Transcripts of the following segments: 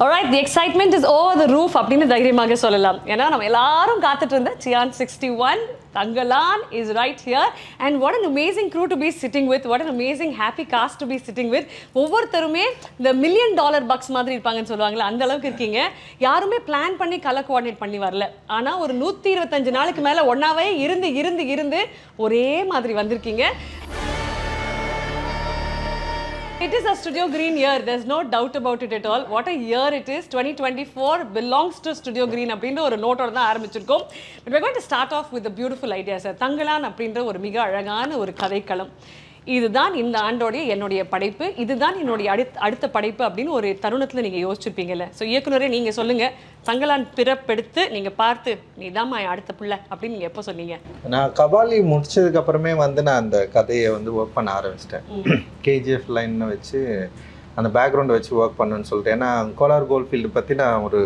Alright, the excitement is over the roof அப்படின்னு தைரியமாக சொல்லலாம். ஏன்னா நம்ம எல்லாரும் காத்துட்டு இருந்த Chian 61 Tangalan is right here and what an amazing crew to be sitting with, what an amazing happy cast to be sitting with. ஒவ்வொருத்தருமே இந்த $1 million bucks மாதிரி இருப்பாங்கன்னு சொல்லுவாங்கல்ல, அந்த அளவுக்கு இருக்கீங்க. யாருமே பிளான் பண்ணி கலர் கோஆர்டினேட் பண்ணி வரல. ஆனா ஒரு 125 நாளுக்கு மேல ஒண்ணாவே இருந்து ஒரே மாதிரி வந்திருக்கீங்க. It is a Studio Green year. There's no doubt about it at all. What a year it is. 2024 belongs to Studio Green அப்படின்ற ஒரு நோட்டோட தான் ஆரம்பிச்சிருக்கோம். But we're going to start off with a beautiful idea, sir. Thangalaan அப்படின்ற ஒரு மிக அழகான ஒரு கதைக்களம். இதுதான் இந்த ஆண்டோடைய என்னுடைய படைப்பு, இதுதான் என்னுடைய அடுத்த படைப்பு அப்படின்னு ஒரு தருணத்தில் நீங்கள் யோசிச்சிருப்பீங்கல்ல. ஸோ இயக்குனரே நீங்கள் சொல்லுங்கள், தங்கலான் பிறப்பெடுத்து நீங்கள் பார்த்து நீதாம்மா அடுத்த பிள்ளை அப்படின்னு நீங்கள் எப்போ சொன்னீங்க? நான் கபாலி முடிச்சதுக்கு அப்புறமே நான் அந்த கதையை ஒர்க் பண்ண ஆரம்பிச்சிட்டேன். கேஜிஎஃப் லைன்னு வச்சு அந்த பேக்ரவுண்டை வச்சு ஒர்க் பண்ணுன்னு சொல்லிட்டு. ஏன்னா கோலார் கோல்ஃபீல்டு பற்றி நான் ஒரு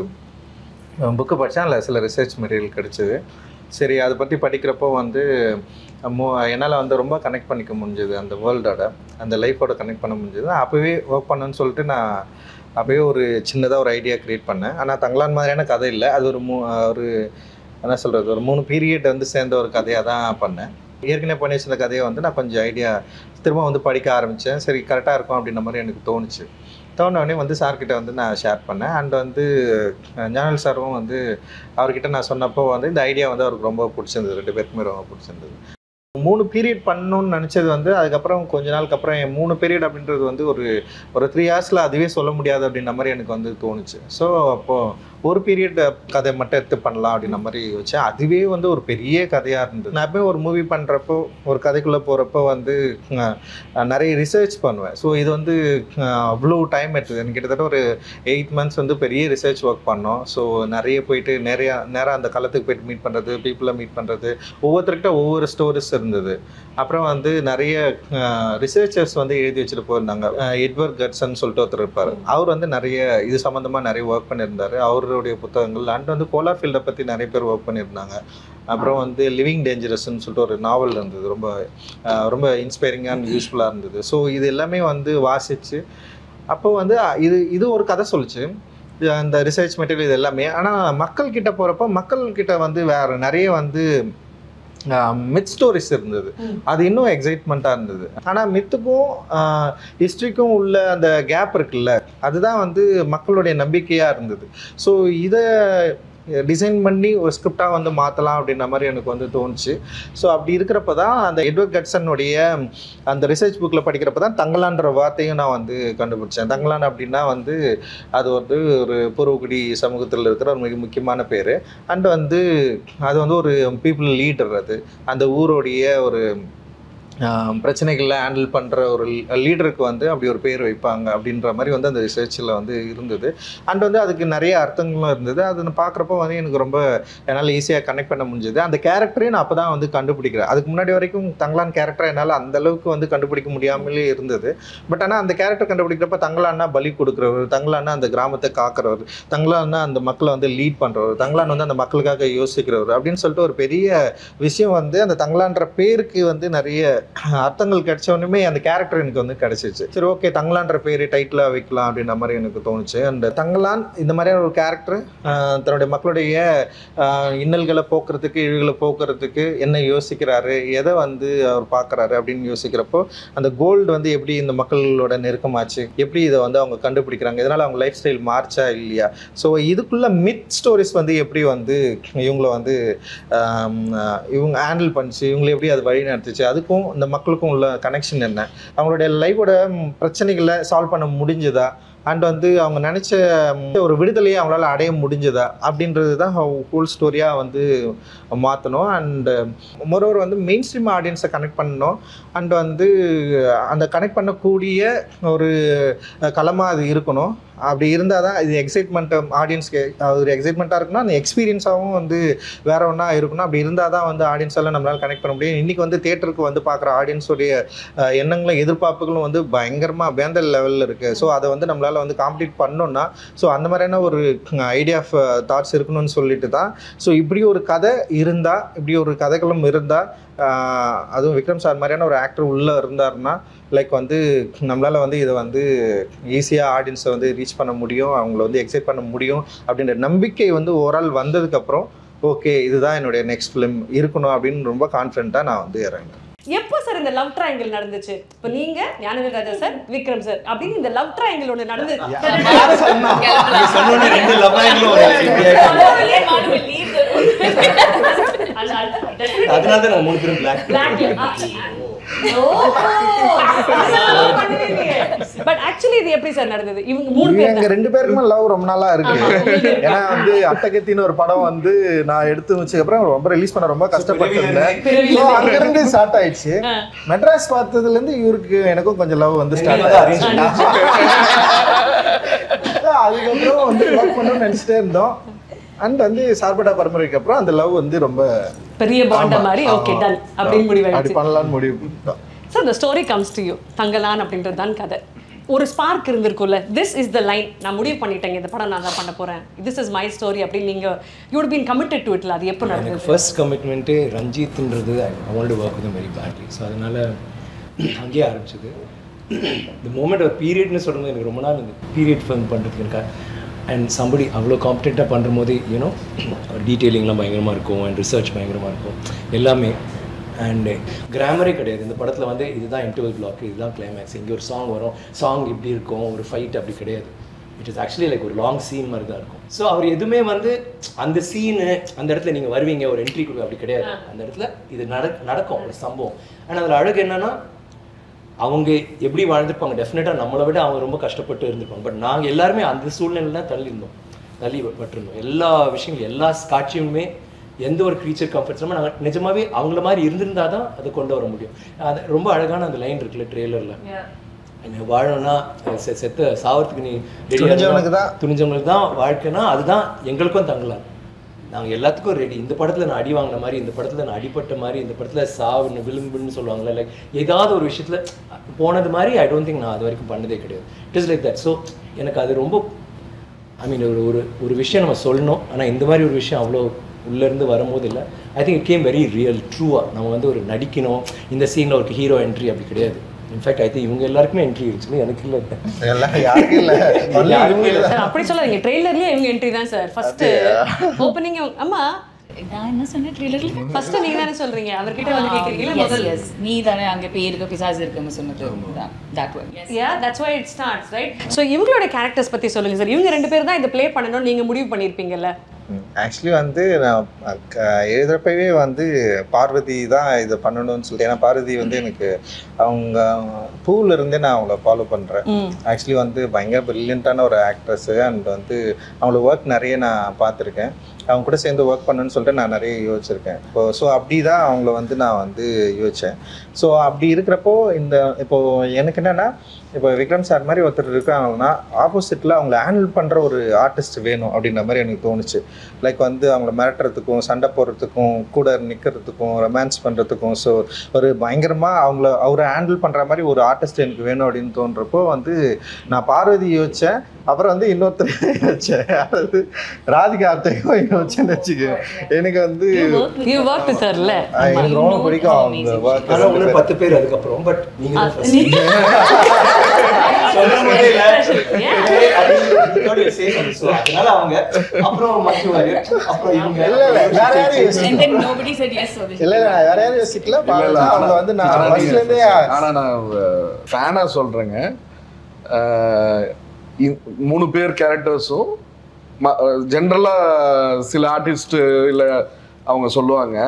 புக்கு படித்தேன், அதில் சில ரிசர்ச் மெட்டீரியல் கிடச்சிது. சரி, அதை பற்றி படிக்கிறப்போ என்னால் ரொம்ப கனெக்ட் பண்ணிக்க முடிஞ்சது, அந்த வேர்ல்டோட அந்த லைஃபோட கனெக்ட் பண்ண முடிஞ்சது. அப்போவே ஒர்க் பண்ணுன்னு சொல்லிட்டு நான் அப்போவே ஒரு சின்னதாக ஒரு ஐடியா க்ரியேட் பண்ணேன். ஆனால் தங்கலான் மாதிரியான கதை இல்லை, அது ஒரு என்ன சொல்கிறது, ஒரு 3 பீரியட் சேர்ந்த ஒரு கதையாக தான் பண்ணேன். ஏற்கனவே பண்ணி வச்சிருந்த கதையை நான் கொஞ்சம் ஐடியா திரும்ப படிக்க ஆரம்பித்தேன். சரி, கரெக்டாக இருக்கும் அப்படின்ற மாதிரி எனக்கு தோணுச்சு. தோணுனே சார்கிட்ட நான் ஷேர் பண்ணேன். அண்ட் ஞானல் சாரும் அவர்கிட்ட நான் சொன்னப்போ இந்த ஐடியா அவருக்கு ரொம்ப பிடிச்சிருந்தது, 2 பேருக்குமே ரொம்ப பிடிச்சிருந்தது. 3 பீரியட் பண்ணணும்னு நினச்சது அதுக்கப்புறம் கொஞ்ச நாளுக்கு அப்புறம் 3 பீரியட் அப்படின்றது ஒரு 3 ஹார்ஸில் அதுவே சொல்ல முடியாது அப்படின்ற மாதிரி எனக்கு தோணுச்சு. ஸோ அப்போது ஒரு பீரியட் கதை மட்டும் எடுத்து பண்ணலாம் அப்படின்ற மாதிரி வச்சேன். அதுவே ஒரு பெரிய கதையாக இருந்தது. நான் எப்போயும் ஒரு மூவி பண்ணுறப்போ, ஒரு கதைக்குள்ளே போகிறப்போ நிறைய ரிசர்ச் பண்ணுவேன். ஸோ இது அவ்வளோ டைம் எடுத்தது. எனக்கு கிட்டத்தட்ட ஒரு 8 months பெரிய ரிசர்ச் ஒர்க் பண்ணோம். ஸோ நிறைய போயிட்டு நேராக அந்த களத்துக்கு போயிட்டு மீட் பண்ணுறது, பீப்புளை மீட் பண்ணுறது, ஒவ்வொருத்தர்கிட்ட ஒவ்வொரு ஸ்டோரிஸ் இருந்தது. அப்புறம் நிறைய ரிசர்ச்சர்ஸ் எழுதி வச்சுட்டு போயிருந்தாங்க. எட்வர்ட் கட்சன் சொல்லிட்டு ஒருத்தர் இருப்பார். அவர் நிறைய இது சம்மந்தமாக நிறைய ஒர்க் பண்ணியிருந்தார். அவருடைய புத்தகங்கள் அண்ட் கோலார் ஃபீல்டை பற்றி நிறைய பேர் ஒர்க் பண்ணியிருந்தாங்க. அப்புறம் லிவிங் டேஞ்சரஸ்ன்னு சொல்லிட்டு ஒரு நாவல் இருந்தது, ரொம்ப இன்ஸ்பைரிங்காக அண்ட் யூஸ்ஃபுல்லாக இருந்தது. ஸோ இது எல்லாமே வாசித்து அப்போ இது ஒரு கதை சொல்லிச்சு, அந்த ரிசர்ச் மெட்டீரியல் இது எல்லாமே. ஆனால் மக்கள்கிட்ட போகிறப்போ மக்கள்கிட்ட வேறு நிறைய மித் ஸ்டோரிஸ் இருந்தது. அது இன்னும் எக்ஸைட்மெண்ட்டாக இருந்தது. ஆனால் மித்துக்கும் ஹிஸ்ட்ரிக்கும் உள்ள அந்த கேப் இருக்குல்ல, அதுதான் மக்களுடைய நம்பிக்கையாக இருந்தது. ஸோ இதை டிசைன் பண்ணி ஒரு ஸ்கிரிப்டாக மாற்றலாம் அப்படின்ற மாதிரி எனக்கு தோணுச்சு. ஸோ அப்படி இருக்கிறப்ப தான் அந்த எட்வர்ட் கட்சனுடைய அந்த ரிசர்ச் புக்கில் படிக்கிறப்ப தான் தங்கலான்ற வார்த்தையும் நான் கண்டுபிடிச்சேன். தங்கலான் அப்படின்னா அது ஒரு பூர்வகுடி சமூகத்தில் இருக்கிற ஒரு மிக முக்கியமான பேர். அண்ட் அது ஒரு பீப்புள் லீடர். அது அந்த ஊருடைய ஒரு பிரச்சனைகளை ஹேண்டில் பண்ணுற ஒரு லீடருக்கு அப்படி ஒரு பேர் வைப்பாங்க அப்படின்ற மாதிரி அந்த ரிசர்ச்சில் இருந்தது. அண்ட் அதுக்கு நிறைய அர்த்தங்களும் இருந்தது. அதை பார்க்குறப்போ எனக்கு ரொம்ப என்னால் ஈஸியாக கனெக்ட் பண்ண முடிஞ்சது. அந்த கேரக்டரையும் நான் அப்போ தான் கண்டுபிடிக்கிறேன். அதுக்கு முன்னாடி வரைக்கும் தங்கலான் கேரக்டரை என்னால் அந்தளவுக்கு கண்டுபிடிக்க முடியாமலே இருந்தது. பட் ஆனால் அந்த கேரக்டர் கண்டுபிடிக்கிறப்ப தங்கலான்னா பலி கொடுக்குறவர், தங்கலான்னா அந்த கிராமத்தை காக்கிறவர், தங்கலான்னா அந்த மக்களை லீட் பண்ணுறவர், தங்கலான் அந்த மக்களுக்காக யோசிக்கிறவர் அப்படின்னு சொல்லிட்டு ஒரு பெரிய விஷயம் அந்த தங்கலான்ற பேருக்கு நிறைய அர்த்தங்கள் கிடைச்சோன்னுமே அந்த கேரக்டர் எனக்கு கிடைச்சிச்சு. சரி, ஓகே, தங்கலான்ற பேர் டைட்டிலாக வைக்கலாம் அப்படின்ற மாதிரி எனக்கு தோணுச்சு. அண்ட் தங்கலான் இந்த மாதிரியான ஒரு கேரக்டர் தன்னுடைய மக்களுடைய இன்னல்களை போக்குறதுக்கு, இழிவுகளை போக்குறதுக்கு என்ன யோசிக்கிறாரு, எதை அவர் பார்க்குறாரு அப்படின்னு யோசிக்கிறப்போ அந்த கோல்டு எப்படி இந்த மக்களோட நெருக்கமாச்சு, எப்படி இதை அவங்க கண்டுபிடிக்கிறாங்க, இதனால் அவங்க லைஃப் ஸ்டைல் மார்ச்சா இல்லையா, ஸோ இதுக்குள்ள மித் ஸ்டோரிஸ் எப்படி இவங்களை இவங்க ஹேண்டில் பண்ணிச்சு, இவங்களை எப்படி அது வழி நடத்துச்சு, அதுக்கும் இந்த மக்களுக்கும் உள்ள கனெக்ஷன் என்ன, அவங்களுடைய லைஃபோட பிரச்சனைகளை சால்வ் பண்ண முடிஞ்சதா, அண்ட் அவங்க நினச்ச ஒரு விடுதலையை அவங்களால அடைய முடிஞ்சதா அப்படின்றது தான் ஹோல் ஸ்டோரியாக மாற்றணும். அண்டு மொரோவர் மெயின் ஸ்ட்ரீம் ஆடியன்ஸை கனெக்ட் பண்ணணும். அண்ட் அந்த கனெக்ட் பண்ணக்கூடிய ஒரு களமாக அது இருக்கணும். அப்படி இருந்தால் தான் இது எக்ஸைட்மெண்ட் ஆடியன்ஸ்க்கு ஒரு எக்ஸைட்மெண்ட்டாக இருக்குன்னா அந்த எக்ஸ்பீரியன்ஸாகவும் வேற ஒன்றா இருக்கணும். அப்படி இருந்தால் தான் ஆடியன்ஸால் நம்மளால் கனெக்ட் பண்ண முடியும். இன்றைக்கி தேட்டருக்கு பார்க்குற ஆடியன்ஸோடைய எண்ணங்களும் எதிர்பார்ப்புகளும் பயங்கரமாக வேந்த லெவலில் இருக்குது. ஸோ அதை நம்மளால் காம்ப்ளீட் பண்ணோன்னா ஸோ அந்த மாதிரியான ஒரு ஐடியா ஆஃப் தாட்ஸ் இருக்கணும்னு சொல்லிட்டு தான். ஸோ இப்படி ஒரு கதை இருந்தால், இப்படி ஒரு கதைகளும் இருந்தால் அதுவும் விக்ரம் சார் மாதிரியான ஒரு ஆக்டர் உள்ளே இருந்தாருன்னா லைக் வந்து நம்மளால் வந்து இதை வந்து ஈஸியாக ஆடியன்ஸை வந்து ரீச் பண்ண முடியும், அவங்கள வந்து எக்ஸைட் பண்ண முடியும் அப்படின்ற நம்பிக்கை வந்து ஓவரால் வந்ததுக்கப்புறம் ஓகே இதுதான் என்னுடைய நெக்ஸ்ட் ஃபிலிம் இருக்கணும் அப்படின்னு ரொம்ப கான்ஃபிடென்ட்டாக நான் வந்து இறங்கினேன். எப்போ சார் இந்த லவ் ட்ரையாங்கிள் நடந்துச்சு? இப்போ நீங்க ஞானவேல் ராஜா சார், விக்ரம் சார் அப்படின்னு இந்த லவ் ட்ரையாங்கிள் ஒன்று நடந்து அதனால நான் 3 பேரும் black. பட் ஆக்சுவலி இது எப்படி சார் நடந்தது? இவங்க 3 பேர் எங்க 2 பேருக்குமே லவ் ரொம்ப நாளா இருக்கு. ஏன்னா வந்து அட்டகத்தின்னு ஒரு படம் வந்து நான் எடுத்து வச்சதுக்கு அப்புறம் ரொம்ப ரிலீஸ் பண்ண ரொம்ப கஷ்டப்பட்டிருந்தேன். அங்க இருந்து ஸ்டார்ட் ஆயிடுச்சு. மெட்ராஸ் பார்த்ததுல இருந்து இவருக்கு எனக்கும் கொஞ்சம் லவ் வந்து ஸ்டார்ட் ஆயிடுச்சு. அதுக்கப்புறம் வந்து ஒர்க் பண்ணணும்னு நினைச்சிட்டே இருந்தோம். அண்ட் வந்து சார்பட்டா பரம்பரைக்கு அப்புறம் அந்த லவ் வந்து ரொம்ப பெரிய பாண்ட மாதிரி ஓகே டன் அப்படின்னு முடிவாயிடுச்சு. அப்படி பண்ணலாம்னு முடிவு பண்ணிட்டோம். So the story comes to you. Thangalaan அப்படின்றது தான் கதை. ஒரு ஸ்பார்க் இருந்திருக்கும்ல, திஸ் இஸ் த லைன், நான் முடிவு பண்ணிட்டேங்க இந்த படம் நான் தான் பண்ண போறேன், திஸ் இஸ் மை ஸ்டோரி அப்படின்னு நீங்க you would been committed to இட்ல. அது எப்போ நடந்தது? ஃபர்ஸ்ட் கமிட்மெண்ட்டு ரஞ்சித்ன்றது I want to work with very badly. So அதனால அங்கேயே ஆரம்பிச்சது. இந்த மூமெண்ட் ஒரு பீரியட்னு சொல்லும்போது எனக்கு ரொம்ப நாள் இந்த பீரியட் ஃபிலிம் பண்ணுறதுக்கு எனக்கு அண்ட் சம்படி அவ்வளோ காம்படெண்ட்டாக பண்ணுற போது யூனோ டீட்டெயிலிங்லாம் பயங்கரமாக இருக்கும் அண்ட் ரிசர்ச் பயங்கரமாக இருக்கும் எல்லாமே. அண்டு கிராமரே கிடையாது இந்த படத்தில் வந்து இதுதான் இன்டர்வல் பிளாக், இதுதான் கிளைமேக்ஸ், இங்கே ஒரு சாங் வரும், சாங் இப்படி இருக்கும், ஒரு ஃபைட் அப்படி கிடையாது. இட் இஸ் ஆக்சுவலி லைக் ஒரு லாங் சீன் மாதிரி தான் இருக்கும். ஸோ அவர் எதுவுமே வந்து அந்த சீனு அந்த இடத்துல நீங்கள் வருவீங்க ஒரு என்ட்ரி கொடுக்க அப்படி கிடையாது. அந்த இடத்துல இது நடக்கும் ஒரு சம்பவம். ஆனால் அதில் அழகு என்னென்னா அவங்க எப்படி வாழ்ந்துருப்பாங்க, டெஃபினட்டாக நம்மளை விட அவங்க ரொம்ப கஷ்டப்பட்டு இருந்திருப்பாங்க. பட் நாங்கள் எல்லாருமே அந்த சூழ்நிலையில் தான் தள்ளிப்பட்டிருந்தோம். எல்லா விஷயங்களும் எல்லா காட்சியுமே எந்த ஒரு க்ரீச்சர் கம்ஃபர்ட்ஸுமே நாங்கள் நிஜமாகவே அவங்கள மாதிரி இருந்திருந்தால் தான் அதை கொண்டு வர முடியும். அது ரொம்ப அழகான அந்த லைன் இருக்குல்ல ட்ரெய்லரில், வாழணும்னா செத்த சாவறதுக்கு நீ துணிஞ்சவங்களுக்கு தான் வாழ்க்கைனா அதுதான் எங்களுக்கும் தங்கலாம். நாங்கள் எல்லாத்துக்கும் ரெடி. இந்த படத்தில் நான் அடி வாங்கின மாதிரி, இந்த படத்தில் நான் அடிப்பட்ட மாதிரி, இந்த படத்தில் சாவுன்னு விழும்புன்னு சொல்லுவாங்கள்ல, லைக் ஏதாவது ஒரு விஷயத்தில் போனது மாதிரி ஐ டோன்ட் திங்க் நான் அது வரைக்கும் பண்ணதே கிடையாது. It is like that. So எனக்கு அது ரொம்ப ஐ மீன் ஒரு விஷயம் நம்ம சொல்லணும், ஆனால் இந்த மாதிரி ஒரு விஷயம் அவ்வளோ உள்ளேருந்து வரும்போது இல்லை. I think it came very real ட்ரூவாக. நம்ம வந்து ஒரு நடிக்கணும், இந்த சீனில் ஒரு ஹீரோ என்ட்ரி அப்படி கிடையாது. இன்ஃபேக்ட் ஐ திங்க் இவங்க எல்லாருக்குமே என்ட்ரி இருந்துச்சு, எனக்கு இல்லை. அப்படி சொல்லாதீங்க, ட்ரெய்லர்லயே இவங்க என்ட்ரி தான் சார். ஃபர்ஸ்ட் ஓப்பனிங் அம்மா நான் என்ன சொன்னேன் ட்ரெய்லர்ல? ஃபர்ஸ்ட் நீங்க தானே சொல்றீங்க, அவர்கிட்ட வந்து கேக்குறீங்க முதல்ல. எஸ் நீ தானே அங்க பேய் இருக்க பிசாசு இருக்குன்னு சொன்னது. that one. Yeah, that's why it starts, right? So இவங்களோட கேரக்டர்ஸ் பத்தி சொல்லுங்க சார். இவங்க 2 பேர் தான் இதை ப்ளே பண்ணணும்னு நீங்க முடிவு பண்ணிருப்பீங்கல்ல? ஆக்சுவலி வந்து நான் எழுதுறப்பவே வந்து பார்வதி தான் இதை பண்ணணும்னு சொல்லிட்டு, ஏன்னா பார்வதி வந்து எனக்கு அவங்க பூவில் இருந்தே நான் அவங்கள ஃபாலோ பண்ணுறேன். ஆக்சுவலி வந்து பயங்கர ப்ரில்லியண்ட்டான ஒரு ஆக்ட்ரஸ்ஸு. அண்ட் வந்து அவங்களோட ஒர்க் நிறைய நான் பார்த்துருக்கேன். அவங்க கூட சேர்ந்து ஒர்க் பண்ணுன்னு சொல்லிட்டு நான் நிறைய யோசிச்சிருக்கேன். ஸோ அப்படி தான் அவங்கள வந்து நான் வந்து யோசித்தேன். ஸோ அப்படி இருக்கிறப்போ இப்போது எனக்கு என்னென்னா, இப்போ விக்ரம் சார் மாதிரி ஒருத்தர் இருக்காங்கன்னா ஆப்போசிட்டில் அவங்கள ஹேண்டில் பண்ணுற ஒரு ஆர்டிஸ்ட் வேணும் அப்படின்ற மாதிரி எனக்கு தோணுச்சு. லைக் வந்து அவங்கள மிரட்டுறதுக்கும், சண்டை போடுறதுக்கும், கூட நிற்கிறதுக்கும், ரொமான்ஸ் பண்ணுறதுக்கும், ஸோ ஒரு பயங்கரமாக அவரை ஹேண்டில் பண்ணுற மாதிரி ஒரு ஆர்டிஸ்ட் எனக்கு வேணும் அப்படின்னு தோன்றப்போ வந்து நான் பார்வதி யோசித்தேன். அப்புறம் வந்து இன்னொருத்தர் யோசிச்சேன், அதாவது ராதிகா ஆப்தேயும் யோசிச்சேன்னு வச்சுக்கேன். எனக்கு வந்து எனக்கு ரொம்ப பிடிக்கும் அவங்க ஒர்க். 10 பேர் அதுக்கப்புறம் பட் நீங்கள் சொல்றேங்க. 3 பேர் கேரக்டர்ஸும் ஜென்ரலா சில ஆர்டிஸ்ட் இல்ல அவங்க சொல்லுவாங்க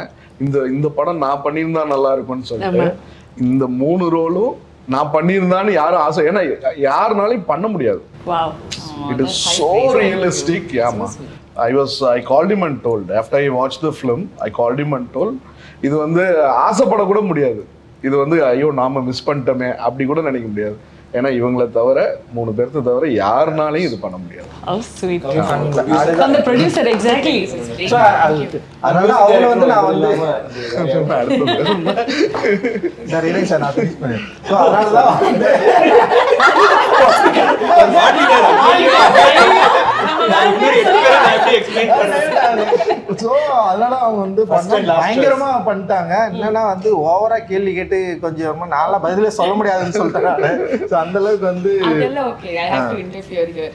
இந்த படம் நான் பண்ணியிருந்தா நல்லா இருக்கும்னு சொல்லிட்டு, இந்த 3 ரோலும் நான் பண்ணியிருந்தான்னு யாரும் ஆசை, ஏன்னா யாருனாலையும் பண்ண முடியாது. It is so realistic. ஆமா, I called him and told, after I watched the film I called him and told, இது வந்து ஆசைப்பட கூட முடியாது, இது வந்து ஐயோ நாம மிஸ் பண்ணிட்டோமே அப்படி கூட நினைக்க முடியாது. ஏன்னா இவங்களை தவிர 3 பேர்த்த தவிர யாருனாலையும் இது பண்ண முடியாது. How sweet. From the producer, exactly. அதனால அவங்க வந்து நான் வந்து சார் இல்லை சார் நான் ஃபினிஷ் பண்ணேன். ஸோ அதனால தான் ஸோ அதனால அவங்க வந்து பயங்கரமா பண்ணிட்டாங்க. என்னன்னா வந்து ஓவரா கேள்வி கேட்டு கொஞ்சம் நான்லாம் பதிலே சொல்ல முடியாதுன்னு சொல்லிட்டாங்க. ஸோ அந்த அளவுக்கு வந்து okay I have to interfere here.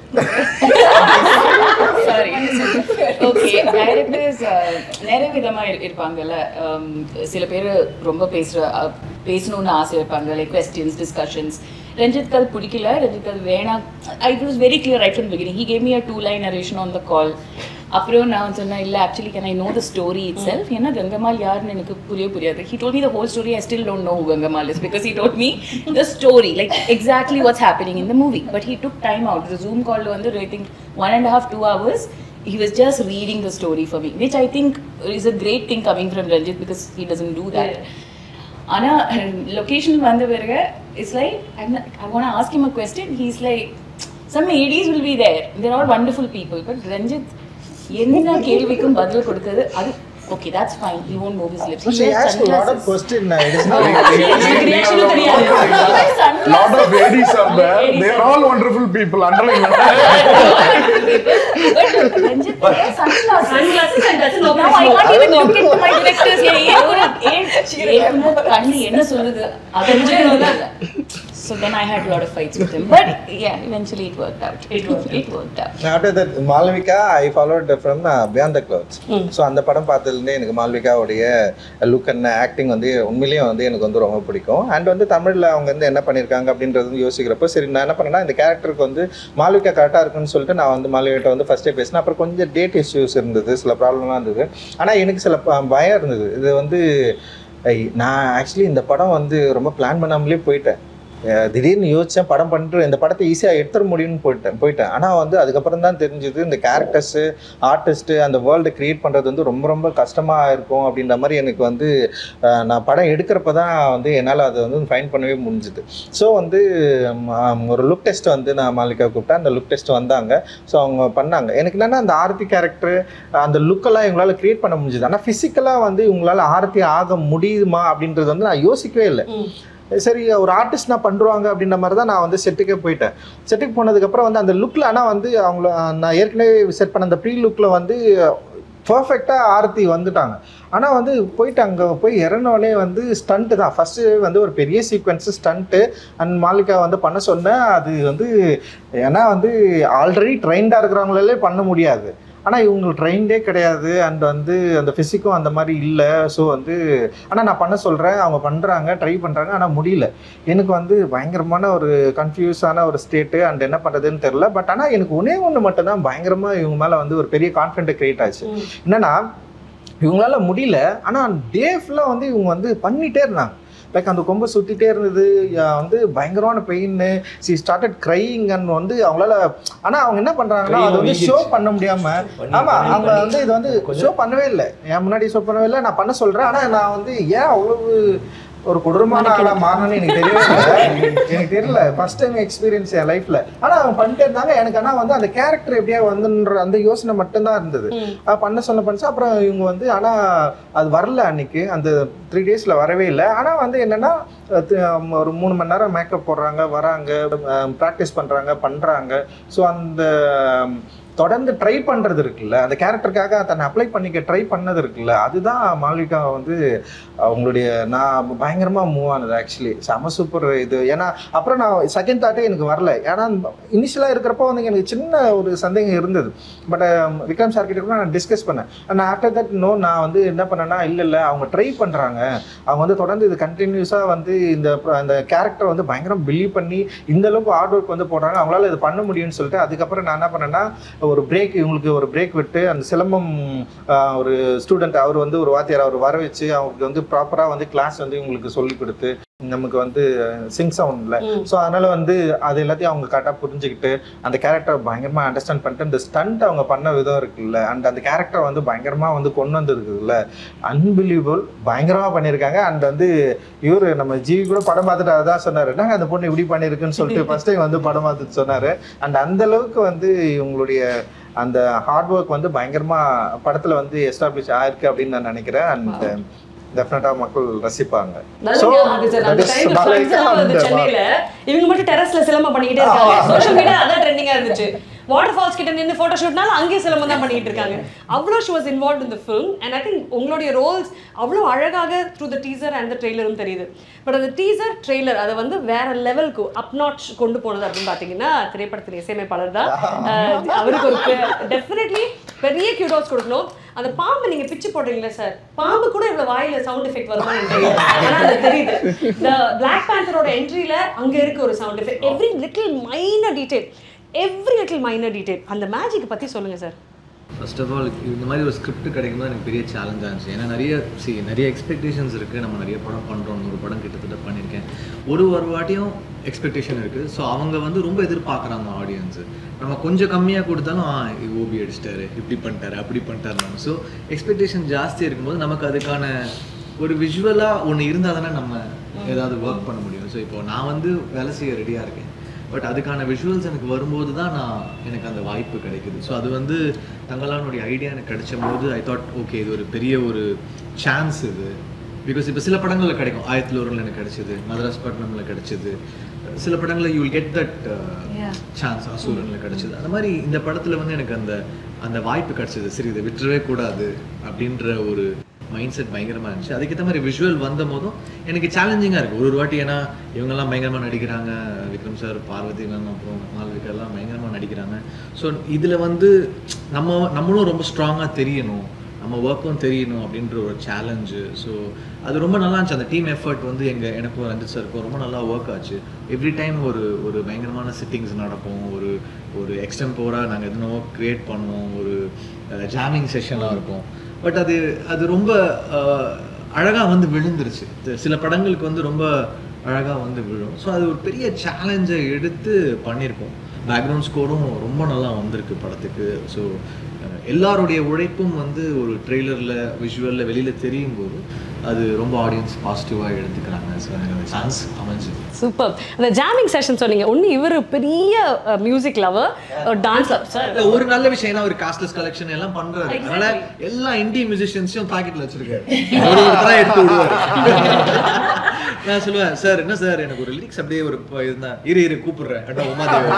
Sorry. Okay directors நிறைய விதமா இருப்பாங்கல்ல. சில பேர் ரொம்ப பேசணும்னு ஆசை இருப்பாங்க, லைக் கொஸ்டின்ஸ் டிஸ்கஷன்ஸ். ரஞ்சித் கல் பிடிக்கல, ரஞ்சித் கல் வேணாம். It was very clear right from beginning. He gave me a 2-line narration on the call. அப்புறம் நான் சொன்னேன் இல்லை actually can I know the story itself. ஏன்னா கங்கம்மாள் யாருன்னு எனக்கு புரியாது. He told me the whole story. I still don't know who Gangammal is because he told me the story like exactly what's happening in the movie. But he took time out. The zoom காலில் வந்து I think 1.5-2 hours he was just reading the story for me, which I think is a great thing coming from Ranjit because he doesn't do that. Ana location vanda verga it's like I want to ask him a question. He's like some ADs will be there, they're all wonderful people, but Ranjit enna kelvikkum badal kodukadhu adu okay, that's fine. He won't move his lips. She asked a lot of questions. It is not lot of ladies are there. They are all wonderful people. Underline. But Ranjit has sunglasses and doesn't know. Now I can't even look into my directors. Kanni enna solludu adha. So then I had a lot of fights with him, but yeah, eventually it worked out. It worked out. After that, Malvika, I followed from Beyond the Clouds. So அந்த படம் பார்த்ததுலேருந்தே எனக்கு மால்விகாவுடைய look and acting வந்து உண்மையிலேயும் வந்து எனக்கு வந்து ரொம்ப பிடிக்கும். And வந்து தமிழில் அவங்க வந்து என்ன பண்ணியிருக்காங்க அப்படின்றது யோசிக்கிறப்போ சரி நான் என்ன பண்ணேன்னா இந்த கேரக்டருக்கு வந்து மால்விகா கரெக்டாக இருக்குன்னு சொல்லிட்டு நான் வந்து மால்விகிட்ட வந்து ஃபஸ்ட்டே பேசினேன். அப்புறம் கொஞ்சம் டேட் இஷ்யூஸ் இருந்தது, சில ப்ராப்ளம்லாம் இருந்தது. ஆனால் எனக்கு சில பயம் இருந்தது. இது வந்து நான் ஆக்சுவலி இந்த படம் வந்து ரொம்ப பிளான் பண்ணாமலே போயிட்டேன். திடீர்னு யோசித்தேன் படம் பண்ணிட்டு இந்த படத்தை ஈஸியாக எடுத்துட முடியும்னு போயிட்டேன். ஆனால் வந்து அதுக்கப்புறம் தான் தெரிஞ்சுது இந்த கேரக்டர்ஸு ஆர்டிஸ்ட்டு அந்த வேர்ல்டு க்ரியேட் பண்ணுறது வந்து ரொம்ப ரொம்ப கஷ்டமாக இருக்கும் அப்படின்ற மாதிரி எனக்கு வந்து நான் படம் எடுக்கிறப்ப தான் வந்து என்னால் அதை வந்து ஃபைன் பண்ணவே முடிஞ்சுது. ஸோ வந்து ஒரு லுக் டெஸ்ட் வந்து நான் மாலிகா கூப்பிட்டேன். அந்த லுக் டெஸ்ட் வந்தாங்க. ஸோ அவங்க பண்ணாங்க. எனக்கு என்னென்னா அந்த ஆரத்தி கேரக்டர் அந்த லுக்கெல்லாம் இவங்களால் க்ரியேட் பண்ண முடிஞ்சுது. ஆனால் ஃபிசிக்கலாக வந்து இவங்களால் ஆரத்தி ஆக முடியுமா அப்படின்றது வந்து நான் யோசிக்கவே இல்லை. சரி ஒரு ஆர்டிஸ்ட் நான் பண்ணுறாங்க அப்படின்ற மாதிரி தான் நான் வந்து செட்டுக்கே போயிட்டேன். செட்டுக்கு போனதுக்கப்புறம் வந்து அந்த லுக்கில் ஆனால் வந்து அவங்கள நான் ஏற்கனவே செட் பண்ண அந்த ப்ரீ லுக்கில் வந்து பர்ஃபெக்டாக ஆரத்தி வந்துட்டாங்க. ஆனால் வந்து போயிட்டு அங்கே போய் இறங்கினோடனே வந்து ஸ்டண்ட்டு தான் ஃபஸ்ட்டு வந்து ஒரு பெரிய சீக்வன்ஸு ஸ்டண்ட்டு அண்ட் மாலிகா வந்து பண்ண சொன்னேன். அது வந்து ஏன்னா வந்து ஆல்ரெடி ட்ரெயின்டாக இருக்கிறவங்களே பண்ண முடியாது. ஆனால் இவங்களுக்கு ட்ரெயின்டே கிடையாது அண்ட் வந்து அந்த ஃபிசிக்கும் அந்த மாதிரி இல்லை. ஸோ வந்து ஆனால் நான் பண்ண சொல்கிறேன், அவங்க பண்ணுறாங்க, ட்ரை பண்ணுறாங்க, ஆனால் முடியல. எனக்கு வந்து பயங்கரமான ஒரு கன்ஃபியூஸான ஒரு ஸ்டேட்டு அண்ட் என்ன பண்ணுறதுன்னு தெரில. பட் ஆனால் எனக்கு ஒன்று மட்டும்தான் பயங்கரமாக இவங்க மேலே வந்து ஒரு பெரிய கான்ஃபிடென்ட் க்ரியேட் ஆச்சு. என்னென்னா இவங்களால முடியல, ஆனால் டே ஃபுல்லாக வந்து இவங்க வந்து பண்ணிகிட்டே இருந்தாங்க. லைக் அந்த கொம்பை சுற்றிட்டே இருந்தது, வந்து பயங்கரமான பெயின்னு. சி ஸ்டார்டட் க்ரையிங் அண்ட் வந்து அவங்களால ஆனால் அவங்க என்ன பண்ணுறாங்கன்னா அது வந்து ஷோ பண்ண முடியாமல். ஆமாம் அவங்க வந்து இதை வந்து ஷோ பண்ணவே இல்லை, என் முன்னாடி ஷோ பண்ணவே இல்லை. நான் பண்ண சொல்கிறேன். ஆனால் நான் வந்து ஏன் அவ்வளவு ஒரு கொடூரமான ஆளாக மாறணும்னு எனக்கு தெரியவே இல்லை. எனக்கு தெரியல, ஃபர்ஸ்ட் டைம் எக்ஸ்பீரியன்ஸ் என் லைஃப்பில். ஆனால் அவங்க பண்ணிட்டே இருந்தாங்க. எனக்கு ஆனால் வந்து அந்த கேரக்டர் எப்படியா வந்துன்ற அந்த யோசனை மட்டும்தான் இருந்தது. பண்ண பண்ணச்சு. அப்புறம் இவங்க வந்து ஆனால் அது வரல அன்னைக்கு, அந்த 3 days வரவே இல்லை. ஆனால் வந்து என்னென்னா ஒரு 3 மணி நேரம் மேக்கப் போடுறாங்க, வராங்க, ப்ராக்டிஸ் பண்ணுறாங்க. ஸோ அந்த தொடர்ந்து ட்ரை பண்ணுறது இருக்குல்ல, அந்த கேரக்டருக்காக தன்னை அப்ளை பண்ணிக்க ட்ரை பண்ணது இருக்குல்ல, அதுதான் மால்விகா வந்து அவங்களுடைய நான் பயங்கரமாக மூவ் ஆனது. ஆக்சுவலி செம சூப்பர் இது. ஏன்னா அப்புறம் நான் செகண்ட் தாட்டே எனக்கு வரல. ஏன்னா இனிஷியலாக இருக்கிறப்போ வந்து எனக்கு சின்ன ஒரு சந்தேகம் இருந்தது. பட் விக்ரம் சார் கிட்ட கூட நான் டிஸ்கஸ் பண்ணேன். நான் ஆஃப்டர் தட் நான் வந்து என்ன பண்ணேன்னா இல்லை அவங்க ட்ரை பண்ணுறாங்க, அவங்க வந்து தொடர்ந்து இது கண்டினியூஸாக வந்து இந்த கேரக்டர் வந்து பயங்கரம் பிலீவ் பண்ணி இந்த அளவுக்கு ஹார்ட் ஒர்க் வந்து போடுறாங்க, அவங்களால இது பண்ண முடியும்னு சொல்லிட்டு அதுக்கப்புறம் நான் என்ன பண்ணேன்னா ஒரு பிரேக், இவங்களுக்கு ஒரு பிரேக் விட்டு அந்த சிலம்பம் ஒரு ஸ்டூடெண்ட் அவர் வந்து ஒரு வாத்தியார் அவர் வர வச்சு அவங்களுக்கு வந்து ப்ராப்பராக வந்து கிளாஸ் வந்து இவங்களுக்கு சொல்லி கொடுத்து நமக்கு வந்து சிங் சவுண்ட்ல. ஸோ அதனால வந்து அது எல்லாத்தையும் அவங்க கரெக்டாக புரிஞ்சுக்கிட்டு அந்த கேரக்டரை பயங்கரமாக அண்டர்ஸ்டாண்ட் பண்ணிட்டு இந்த ஸ்டண்ட் அவங்க பண்ண விதம் இருக்குல்ல, அண்ட் அந்த கேரக்டரை வந்து பயங்கரமாக வந்து கொண்டு வந்திருக்குதுல்ல, அன்பிலீவபிள் பயங்கரமாக பண்ணியிருக்காங்க. அண்ட் வந்து இவர் நம்ம ஜிவி கூட படம் பார்த்துட்டு அதான் சொன்னார், என்னங்க அந்த பொண்ணு இப்படி பண்ணியிருக்குன்னு சொல்லிட்டு ஃபர்ஸ்ட் டைம் வந்து படம் பார்த்துட்டு சொன்னார். அண்ட் அந்த அளவுக்கு வந்து இவங்களுடைய அந்த ஹார்ட் ஒர்க் வந்து பயங்கரமாக படத்தில் வந்து எஸ்டாப்ளிஷ் ஆயிருக்கு அப்படின்னு நான் நினைக்கிறேன். அண்ட் டெஃபினட்டா மக்கள் ரசிப்பாங்க. சென்னையில இவங்க மட்டும் டெரஸ்ல சிலம்பம் பண்ணிக்கிட்டே இருக்காங்க. சோஷியல் மீடியா அதான் ட்ரெண்டிங்கா இருந்துச்சு. வாட்டர் ஃபால்ஸ் கிட்ட நின்று ஃபோட்டோ ஷூட்னாலும் அங்கேயே சிலம்பம் தான் பண்ணிட்டு இருக்காங்க. அவ்வளோ she was involve in the film. And I think உங்களுடைய ரோல்ஸ் அவ்வளோ அழகாக through the teaser and the ட்ரெய்லரும் தெரியுது. பட் அந்த டீசர் ட்ரெய்லர் அதை வந்து வேற லெவலுக்கு அப் நாட்ச் கொண்டு போனது அப்படின்னு பார்த்தீங்கன்னா திரைப்படத்தின் இசையமைப்பாளர் தான். அவருக்கு ஒரு டெஃபினெட்லி பெரிய கியூடோஸ் கொடுக்கணும். அந்த பாம்பு நீங்க பிச்சு போடுறீங்களா சார், பாம்பு கூட இவ்வளவு வாயில சவுண்ட் எஃபெக்ட் வருமான்னு தெரியல, ஆனா அது தெரியுது. இந்த பிளாக் பேந்தரோட என்ட்ரியில அங்க இருக்கு ஒரு sound effect. Every little minor detail அந்த மேஜிக் பத்தி சொல்லுங்க சார். ஃபர்ஸ்ட் ஆஃப் ஆல் இந்த மாதிரி ஒரு ஸ்கிரிப்ட் கிடைக்கும்போது எனக்கு பெரிய சேலஞ்சாக இருந்துச்சு. ஏன்னா நிறைய எக்ஸ்பெக்டேஷன்ஸ் இருக்குது. நம்ம நிறைய படம் பண்ணுறோம், ஒரு படம் கிட்டத்தட்ட பண்ணியிருக்கேன். ஒரு வாட்டியும் எக்ஸ்பெக்டேஷன் இருக்குது. ஸோ அவங்க வந்து ரொம்ப எதிர்பார்க்குறாங்க ஆடியன்ஸு. நம்ம கொஞ்சம் கம்மியாக கொடுத்தாலும் ஓபி அடிச்சிட்டாரு, இப்படி பண்ணிட்டாரு, அப்படி பண்ணிட்டாரு. நம்ம ஸோ எக்ஸ்பெக்டேஷன் ஜாஸ்தி இருக்கும்போது நமக்கு அதுக்கான ஒரு விஷுவலாக ஒன்று இருந்தால் தானே நம்ம ஏதாவது ஒர்க் பண்ண முடியும். ஸோ இப்போ நான் வந்து வேலை செய்ய ரெடியாக இருக்கேன். பட் அதுக்கான விஷுவல்ஸ் எனக்கு வரும்போது தான் எனக்கு அந்த வாய்ப்பு கிடைக்குது. ஸோ அது வந்து தங்கலானுடைய ஐடியா எனக்கு கிடைச்ச போது ஐ தாட் ஓகே இது ஒரு பெரிய ஒரு சான்ஸ் இது. பிகாஸ் இப்போ சில படங்களில் கிடைக்கும், 1001 எனக்கு கிடைச்சிது, மதராஸ் பட்டினமில் கிடைச்சிது, சில படங்களில் you will get that chance, அசூரனில் கிடைச்சிது. அந்த மாதிரி இந்த படத்தில் வந்து எனக்கு அந்த வாய்ப்பு கிடைச்சிது. சரி இதை விட்டுறவே கூடாது அப்படின்ற ஒரு மைண்ட் செட் பயங்கரமாக இருந்துச்சு. அதுக்கேற்ற மாதிரி விஷுவல் வந்த போதும் எனக்கு சேலஞ்சிங்காக இருக்குது ஒரு வாட்டி. ஏன்னா இவங்கெல்லாம் பயங்கரமாக நடிக்கிறாங்க, விக்ரம் சார், பார்வதி மேம், அப்புறம் மால்விகாலாம் பயங்கரமாக நடிக்கிறாங்க. ஸோ இதில் வந்து நம்மளும் ரொம்ப ஸ்ட்ராங்காக தெரியணும், நம்ம ஒர்க்கும் தெரியணும் அப்படின்ற ஒரு சேலஞ்சு. ஸோ அது ரொம்ப நல்லா இருந்துச்சு. அந்த டீம் எஃபர்ட் வந்து எனக்கும் ரஞ்சித் சாருக்கும் ரொம்ப நல்லா ஒர்க் ஆச்சு. எவ்ரி டைம் ஒரு பயங்கரமான சிட்டிங்ஸ் நடக்கும், ஒரு எக்ஸ்டெம்போராக நாங்கள் எதுனோ க்ரியேட் பண்ணுவோம், ஒரு ஜாமிங் செஷனாக இருக்கும். பட் அது ரொம்ப அழகாக வந்து விழுந்துருச்சு. சில படங்களுக்கு வந்து ரொம்ப அழகாக வந்து விழும். ஸோ அது ஒரு பெரிய சேலஞ்சை எடுத்து பண்ணியிருக்கோம். பேக்ரவுண்ட் ஸ்கோரும் ரொம்ப நல்லா வந்திருக்கு படத்துக்கு. ஸோ எல்லாருடைய உழைப்பும் வந்து ஒரு ட்ரெய்லரில் விஷுவலில் வெளியில் தெரியும் போது அது ரொம்ப ஆடியன்ஸ் பாசிட்டிவாக எடுத்துக்கிறாங்க. ஸோ எனக்கு அந்த சான்ஸ் அமைஞ்சு சூப்பர். அந்த ஜாமிங் செஷன் சொன்னீங்க, ஒன்று இவர் பெரிய மியூசிக் லவர், டான்ஸர் சார். ஒரு நல்ல விஷயம் ஏன்னா ஒரு காஸ்ட்லெஸ் கலெக்ஷன் எல்லாம் பண்றாரு. அதனால எல்லா இண்டி மியூசிஷியன்ஸையும் பாக்கெட்ல வச்சிருக்காரு, ஒருத்தரா எடுத்து விடுவாரு. நான் சொல்லுவேன், சார் என்ன சார் எனக்கு ஒரு லிரிக்ஸ் அப்படியே ஒரு இருந்தா இரு கூப்பிடுறேன், உமாதேவி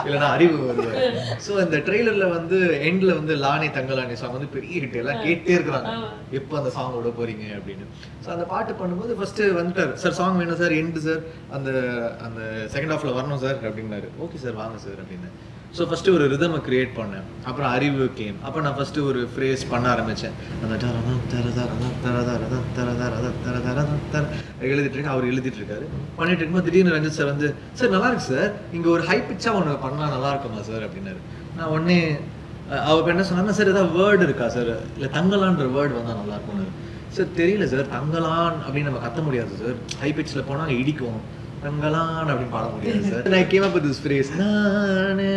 இல்லைன்னா அறிவு வருவார். ஸோ இந்த ட்ரெய்லர்ல வந்து எண்ட்ல வந்து லானே தங்கலானே சாங் வந்து பெரிய ஹிட், எல்லாம் கேட்டே இருக்கிறாங்க எப்போ அந்த சாங் விட போறீங்க அப்படின்னு. ஸோ அந்த பாட்டு பண்ணும்போது ஃபர்ஸ்ட் வந்துட்டார், சார் சாங் வேணும் சார், எண்டு சார் அந்த செகண்ட் ஹாஃப்ல வரணும் சார் அப்படின்னாரு. ஓகே சார் வாங்க சார் அப்படின்னு. ஸோ ஃபஸ்ட்டு ஒரு ரிதமை க்ரியேட் பண்ணேன். அப்புறம் அறிவு கேம். அப்போ நான் ஃபஸ்ட்டு ஒரு ஃப்ரேஸ் பண்ண ஆரம்பித்தேன். அந்த எழுதிட்டு இருக்கேன், அவர் எழுதிட்டு இருக்காரு. பண்ணிட்டு இருக்கும்போது திடீர்னு ரஞ்சித் சார் வந்து, சார் நல்லா இருக்கு சார், இங்கே ஒரு ஹை பிச்சாக ஒன்று பண்ணால் நல்லா இருக்குமா சார் அப்படின்னாரு. நான் உடனே அவர் என்ன சொன்னாங்க, சார் ஏதாவது வேர்டு இருக்கா சார், இல்லை தங்கலான்ற வேர்டு வந்தால் நல்லா இருக்கும்னு. சார் தெரியல சார், தங்கலான் அப்படின்னு நம்ம கத்த முடியாது சார், ஹை பிச்சில் போனால் இடிக்கும், தங்கலான் அப்படின்னு பாட முடியாது சார். நான் came up with this phrase, நானே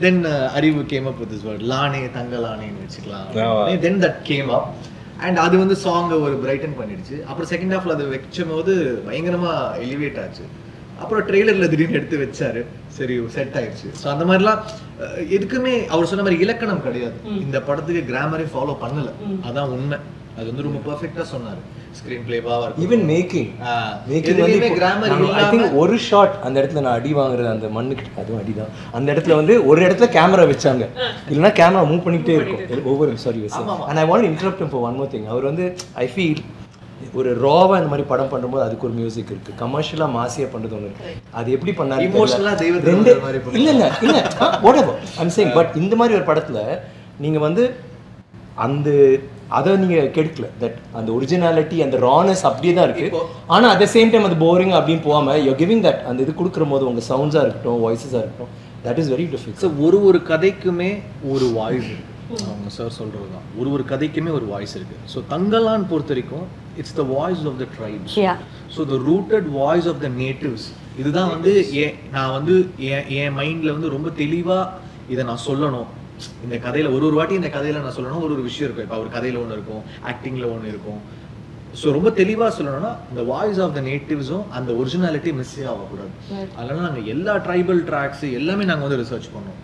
then Arivu came up with this word லானே தங்கலானேன்னு வச்சுக்கலாம். Then that came up and அது வந்து சாங்கை ஒரு பிரைட்டன் பண்ணிடுச்சு. அப்புறம் செகண்ட் ஹாஃப்ல அது வச்சும் போது பயங்கரமா எலிவேட் ஆச்சு. அப்புறம் ட்ரெய்லர்ல திடீர்னு எடுத்து வச்சாரு, சரி செட் ஆயிடுச்சு. ஸோ அந்த மாதிரிலாம் எதுக்குமே அவர் சொன்ன மாதிரி இலக்கணம் கிடையாது. இந்த படத்துக்கு கிராமரே ஃபாலோ பண்ணல, அதான் உண்மை. அது வந்து ரொம்ப பெர்ஃபெக்ட்டா சொன்னாரு. ஸ்கிரீன் பிளேவா இருக்கு, ஈவன் மேக்கிங் வந்து கிராமர் ஐ திங்க் ஒரு ஷாட் அந்த இடத்துல நான் அடி வாங்குறது அந்த மண்ணுக்கு, அதுவும் அடிதான். அந்த இடத்துல வந்து ஒரு இடத்துல கேமரா வச்சாங்க, இல்லைன்னா கேமரா மூவ் பண்ணிக்கிட்டே இருக்கும் ஒவ்வொரு sorry. And I want interrupt for one more thing. அவர் வந்து ஐ ஃபீல் ஒரு ராவா இந்த மாதிரி படம் பண்ணும்போது அதுக்கு ஒரு மியூசிக் இருக்கு, கமர்ஷியலா மாசியா பண்றது ஒன்று இருக்கு. அது எப்படி பண்ணாரு இமோஷனலா ரெண்டு இல்ல whatever I'm saying. பட் இந்த மாதிரி ஒரு படத்துல நீங்க வந்து அந்த அதை நீங்க கெடுக்கல, தட் அந்த ஒரிஜினாலிட்டி அந்த ரானஸ் அப்படியே தான் இருக்கு. ஆனா அட் த சேம் டைம் அது போரிங் அப்படின்னு போகாம யூ கிவிங் தட் அந்த இது கொடுக்குற போது உங்க சவுண்ட்ஸா இருக்கட்டும், வாய்ஸஸா இருக்கட்டும், that is very difficult. So ஒரு கதைக்குமே ஒரு வாய்ஸ் இருக்கு. அவங்க சார் சொல்கிறது தான், ஒரு கதைக்குமே ஒரு வாய்ஸ் இருக்குது. ஸோ தங்கலான் பொறுத்த வரைக்கும் it's the voice of the tribes. So the rooted voice of the natives. இதுதான் வந்து நான் வந்து என் மைண்டில் வந்து ரொம்ப தெளிவாக இதை நான் சொல்லணும். இந்த கதையில் ஒரு வாட்டி இந்த கதையில் நான் சொல்லணும், ஒரு விஷயம் இருக்கும். இப்போ ஒரு கதையில் ஒன்று இருக்கும், ஆக்டிங்கில் ஒன்று இருக்கும். ஸோ ரொம்ப தெளிவாக சொல்லணும்னா இந்த வாய்ஸ் ஆஃப் த நேட்டிவ்ஸும் அந்த ஒரிஜினாலிட்டி மிஸ்ஸே ஆகக்கூடாது. அதனால நாங்கள் எல்லா ட்ரைபல் ட்ராக்ஸ் எல்லாமே நாங்கள் வந்து ரிசர்ச் பண்ணோம்.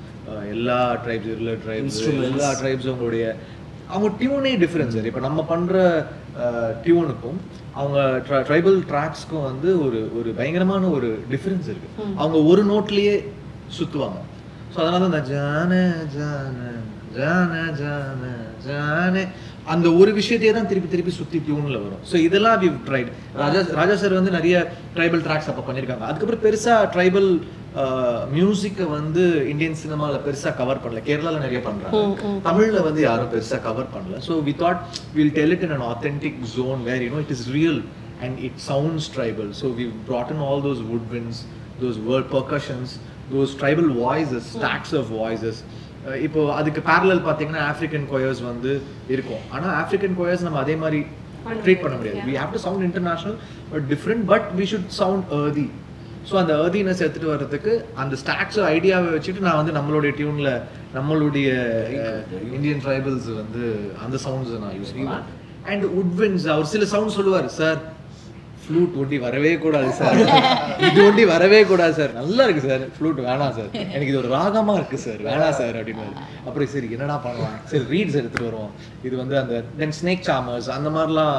எல்லா ட்ரைப்ஸ், எல்லா ட்ரைப்ஸும் அவங்க டியூனே டிஃப்ரென்ஸ். இப்போ நம்ம பண்ணுற டியூனுக்கும் அவங்க ட்ரைபல் ட்ராக்ஸ்க்கும் வந்து ஒரு பயங்கரமான ஒரு டிஃப்ரென்ஸ் இருக்குது. அவங்க ஒரு நோட்லேயே சுற்றுவாங்க. ஸோ அதனால தான் இந்த ஜான ஜான ஜான ஜான ஜானே அந்த ஒரு விஷயத்தையே தான் திருப்பி திருப்பி சுற்றி டியூனில் வரும். ஸோ இதெல்லாம் வி ட்ரைட். ராஜா சார் வந்து நிறைய ட்ரைபல் ட்ராக்ஸ் அப்போ பண்ணியிருக்காங்க. அதுக்கப்புறம் பெருசாக ட்ரைபல் மியூசிக்கை வந்து இந்தியன் சினிமாவில் பெருசாக கவர் பண்ணல. கேரளாவில் நிறைய பண்ணுறாங்க, தமிழில் வந்து யாரும் பெருசாக கவர் பண்ணல. So we thought will tell it in an authentic zone where it is real and it sounds tribal. So we've brought in all those woodwinds, those world percussions, those tribal voices, stacks of voices. இப்போ அதுக்கு parallel பார்த்தீங்கன்னா African choirs வந்து இருக்கும். ஆனால் African choirs நம்ம அதே மாதிரி treat பண்ண முடியாது. We have to sound international but different, but we should sound earthy. So அந்த earthiness எடுத்துகிட்டு வர்றதுக்கு அந்த ஸ்டாக்ஸ் ஐடியாவை வச்சுட்டு நான் வந்து நம்மளுடைய டியூனில் நம்மளுடைய இந்தியன் ட்ரைபல்ஸ் வந்து அந்த சவுண்ட்ஸை நான் யூஸ் பண்ணுவேன். அண்ட் woodwinds அவர் சில சவுண்ட் சொல்லுவார், சார் ஃப்ளூட் ஒண்டி வரவே கூடாது சார், இது ஒண்டி வரவே கூடாது சார், நல்லா இருக்கு சார், ஃப்ளூட் வேணாம் சார், எனக்கு இது ஒரு ராகமா இருக்கு சார், வேணாம் சார் அப்படின்னு. அப்புறம் சரி என்னடா பண்ணலாம், சரி ரீட்ஸ் எடுத்துட்டு வருவோம். இது வந்து அந்த தென் ஸ்னேக் சாமர்ஸ் அந்த மாதிரிலாம்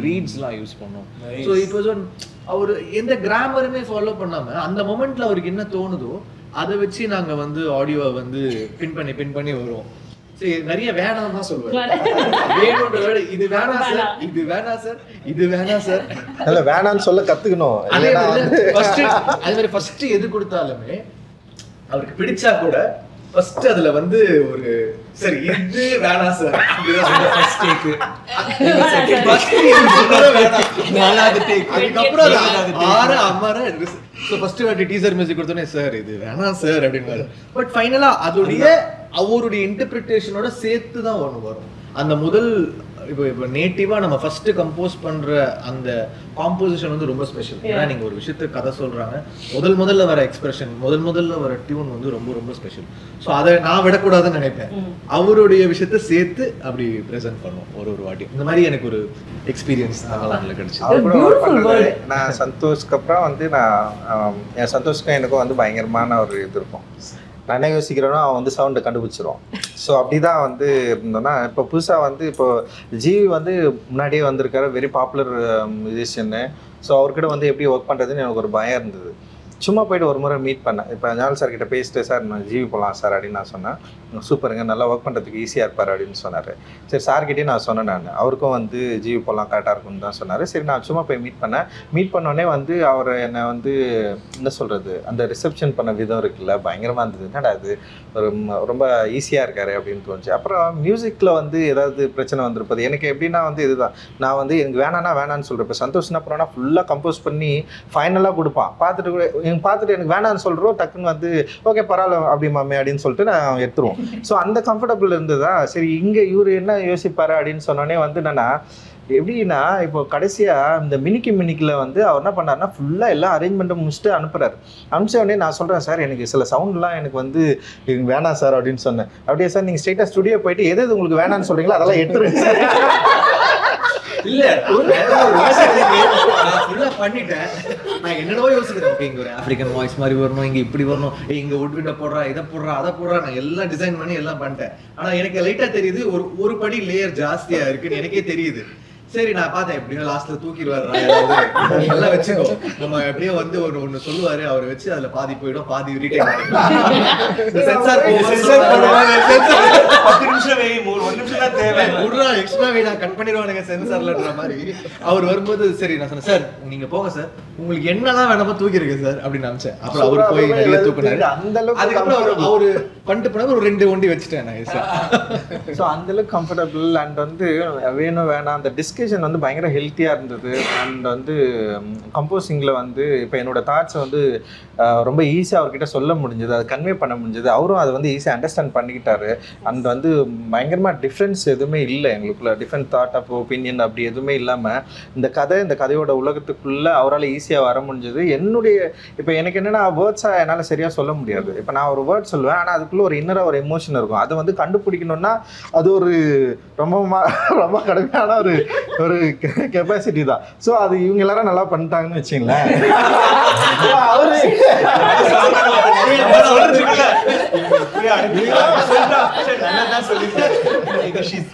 ரீட்ஸ்லாம் யூஸ் பண்ணோம். So it was one hour எந்த கிராமருமே ஃபாலோ பண்ணாம அந்த மொமெண்ட்ல அவருக்கு என்ன தோணுதோ அதை வச்சு நாங்க வந்து ஆடியோவை வந்து பின் பண்ணி வருவோம். நிறைய வேணாம் தான் சொல்லுவாரு, வேணும்ன்ற வேர்டு இது வேணாம் சார், இது வேணாம் சார், இது வேணாம் சார், இல்ல வேணாம்னு சொல்ல கத்துக்கணும். அதே மாதிரி ஃபர்ஸ்ட் எது கொடுத்தாலுமே அவருக்கு பிடிச்சா கூட ஃபர்ஸ்ட் அதுல வந்து ஒரு சரி இது வேணாம் சார், ஃபர்ஸ்ட் டேக் நாலாவது டேக் அதுக்கப்புறம் ஆறு அமர. ஸோ ஃபர்ஸ்ட் வாட்டி டீசர் மியூசிக் கொடுத்தோன்னே சார் இது வேணாம் சார் அப்படின்னு. பட் ஃபைனலா அதோடைய அவருடைய இன்டர்பிரிட்டேஷனோட சேர்த்து தான் ஒன்று வரும். அந்த முதல் இப்போ நேட்டிவா நம்ம ஃபர்ஸ்ட் கம்போஸ் பண்ற அந்த காம்போசிஷன் வந்து ரொம்ப ஸ்பெஷல். ஏன்னா நீங்க ஒரு விஷயத்த கதை சொல்றாங்க, முதல்ல வர எக்ஸ்பிரஷன், முதல்ல வர டியூன் வந்து ரொம்ப ரொம்ப ஸ்பெஷல். ஸோ அதை நான் விடக்கூடாதுன்னு நினைப்பேன். அவருடைய விஷயத்த சேர்த்து அப்படி ப்ரெசென்ட் பண்ணும் ஒரு வாட்டி. இந்த மாதிரி எனக்கு ஒரு எக்ஸ்பீரியன்ஸ் தங்கலான்ல கிடைச்சு. நான் சந்தோஷ்க்கு அப்புறம் வந்து என் சந்தோஷ்க்கும் எனக்கும் வந்து பயங்கரமான ஒரு இது இருக்கும். நான் என்ன யோசிக்கிறேனோ அவன் வந்து சவுண்டை கண்டுபிடிச்சிருவான். ஸோ அப்படி தான் வந்து இருந்தோன்னா இப்போ புதுசாக வந்து இப்போ ஜிவி வந்து முன்னாடியே வந்திருக்காரு, வெரி பாப்புலர் மியூசிஷியன்னு. ஸோ அவர்கிட்ட வந்து எப்படி ஒர்க் பண்ணுறதுன்னு எனக்கு ஒரு பயம் இருந்தது. சும்மா போய்ட்டு ஒரு முறை மீட் பண்ணேன். இப்போ ஞால் சார் கிட்ட பேசிட்டு சார் நான் ஜிவி போகலாம் சார் அப்படின்னு நான் சொன்னேன். சூப்பருங்க, நல்லா ஒர்க் பண்ணுறதுக்கு ஈஸியாக இருப்பார் அப்படின்னு சொன்னார். சரி சார்கிட்டே நான் சொன்னேன், நான் அவருக்கும் வந்து ஜிவி போகலாம் கரெக்டாக இருக்கும்னு தான் சொன்னார். சரி நான் சும்மா போய் மீட் பண்ணேன். மீட் பண்ணோடனே வந்து அவர் என்னை வந்து என்ன சொல்கிறது, அந்த ரிசப்ஷன் பண்ண விதம் இருக்குல்ல பயங்கரமாக இருந்தது. என்னடா அது ஒரு ரொம்ப ஈஸியாக இருக்காரு அப்படின்னு தோணுச்சு. அப்புறம் மியூசிக்கில் வந்து ஏதாவது பிரச்சனை வந்திருப்பது எனக்கு எப்படின்னா வந்து இதுதான், நான் வந்து எனக்கு வேணான்னு சொல்கிறேன். இப்போ சந்தோஷம்னா அப்புறம்னா ஃபுல்லாக கம்போஸ் பண்ணி ஃபைனலாக கொடுப்பான். பார்த்துட்டு எனக்கு வேணான்னு சொல்கிறோம், டக்குன்னு வந்து ஓகே பரவாயில்ல அப்படி மாமே அப்படின்னு சொல்லிட்டு நான் எடுத்துருவோம். ஸோ அந்த கம்ஃபர்டபுள் இருந்ததா. சரி இங்கே இவர் என்ன யோசிப்பாரு அப்படின்னு சொன்னோடனே வந்து என்னன்னா எப்படின்னா இப்போ கடைசியாக இந்த மினிக்கில் வந்து அவர் என்ன பண்ணாருன்னா ஃபுல்லாக எல்லா அரேஞ்ச்மெண்ட்டும் முடிச்சுட்டு அனுப்புகிறாரு. அனுப்பிச்ச உடனே நான் சொல்கிறேன் சார் எனக்கு சில சவுண்ட்லாம் எனக்கு வந்து வேணாம் சார் அப்படின்னு சொன்னேன். அப்படியே சார் நீங்கள் ஸ்ட்ரெயிட்டாக ஸ்டுடியோ போயிட்டு எது உங்களுக்கு வேணான்னு சொல்கிறீங்களோ அதெல்லாம் எடுத்துருங்க சார். இல்ல பண்ணிட்டேன். நான் என்னடோ யோசிக்கிறேன், இங்க ஒரு ஆப்பிரிக்கன் வாய்ஸ் மாதிரி வரணும், இங்க இப்படி வரணும், இங்க உட்விண்ட போடுறா, இதை போடுறா, அதை போடுறா, நான் எல்லாம் டிசைன் பண்ணி எல்லாம் பண்ணிட்டேன். ஆனா எனக்கு லைட்டா தெரியுது ஒரு படி லேயர் ஜாஸ்தியா இருக்குன்னு எனக்கே தெரியுது. சரி நான் பார்த்தேன் எப்படின்னா லாஸ்ட்ல தூக்கிடுவாரு எல்லாம் வச்சுக்கோ, நம்ம எப்படியோ வந்து ஒண்ணு சொல்லுவாரு, அவரை வச்சு அதுல பாதி போயிடும், பாதி ரிட்டைன் சென்சார் 10 நிமிஷம் வை, 1 நிமிஷம் தான் தேவை, விடுறா எக்ஸ்ட்ரா வை நான் கட் பண்ணிடுவானுங்க சென்சார்லன்ற மாதிரி. அவர் வரும்போது சரி நான் சொன்னேன் சார் நீங்க போங்க சார், உங்களுக்கு என்னதான் வேணாமோ தூக்கிருக்கு சார் அப்படின்னு நினைச்சேன். அப்புறம் அவர் போய் நிறைய தூக்குனாரு. அதுக்கப்புறம் அவரு பண்ணிட்டு போனாரு, ஒரு 2 ஒண்டி வச்சுட்டேன் நான் சார். ஸோ அந்த அளவுக்கு கம்ஃபர்டபுள் அண்ட் வந்து வேணும் வேணாம் அந்த டிஸ்கஷன் வந்து பயங்கர ஹெல்த்தியாக இருந்தது. அண்ட் வந்து கம்போசிங்கில் வந்து இப்போ என்னோடய தாட்ஸை வந்து ரொம்ப ஈஸியாக அவர்கிட்ட சொல்ல முடிஞ்சது, அதை கன்வே பண்ண முடிஞ்சது. அவரும் அதை வந்து ஈஸியாக அண்டர்ஸ்டாண்ட் பண்ணிக்கிட்டாரு. அண்ட் வந்து பயங்கரமாக டிஃப்ரென்ஸ் எதுவுமே இல்லை எங்களுக்குள்ள, டிஃப்ரெண்ட் தாட் ஆஃப் ஒப்பீனியன் அப்படி எதுவுமே இல்லாமல் இந்த கதையோட உலகத்துக்குள்ளே அவரால் ஈஸியாக வர முடிஞ்சது. என்னுடைய இப்போ எனக்கு என்னென்னா வேர்ட்ஸாக என்னால் சரியாக சொல்ல முடியாது. இப்போ நான் ஒரு வேர்ட் சொல்லுவேன், ஆனால் அதுக்குள்ளே ஒரு இன்னராக ஒரு எமோஷன் இருக்கும். அதை வந்து கண்டுபிடிக்கணும்னா அது ஒரு ரொம்ப கடுமையான ஒரு கெப்பாசிட்டி தான். ஸோ அது இவங்க எல்லாரும் நல்லா பண்ணிட்டாங்கன்னு வச்சுங்களேன்.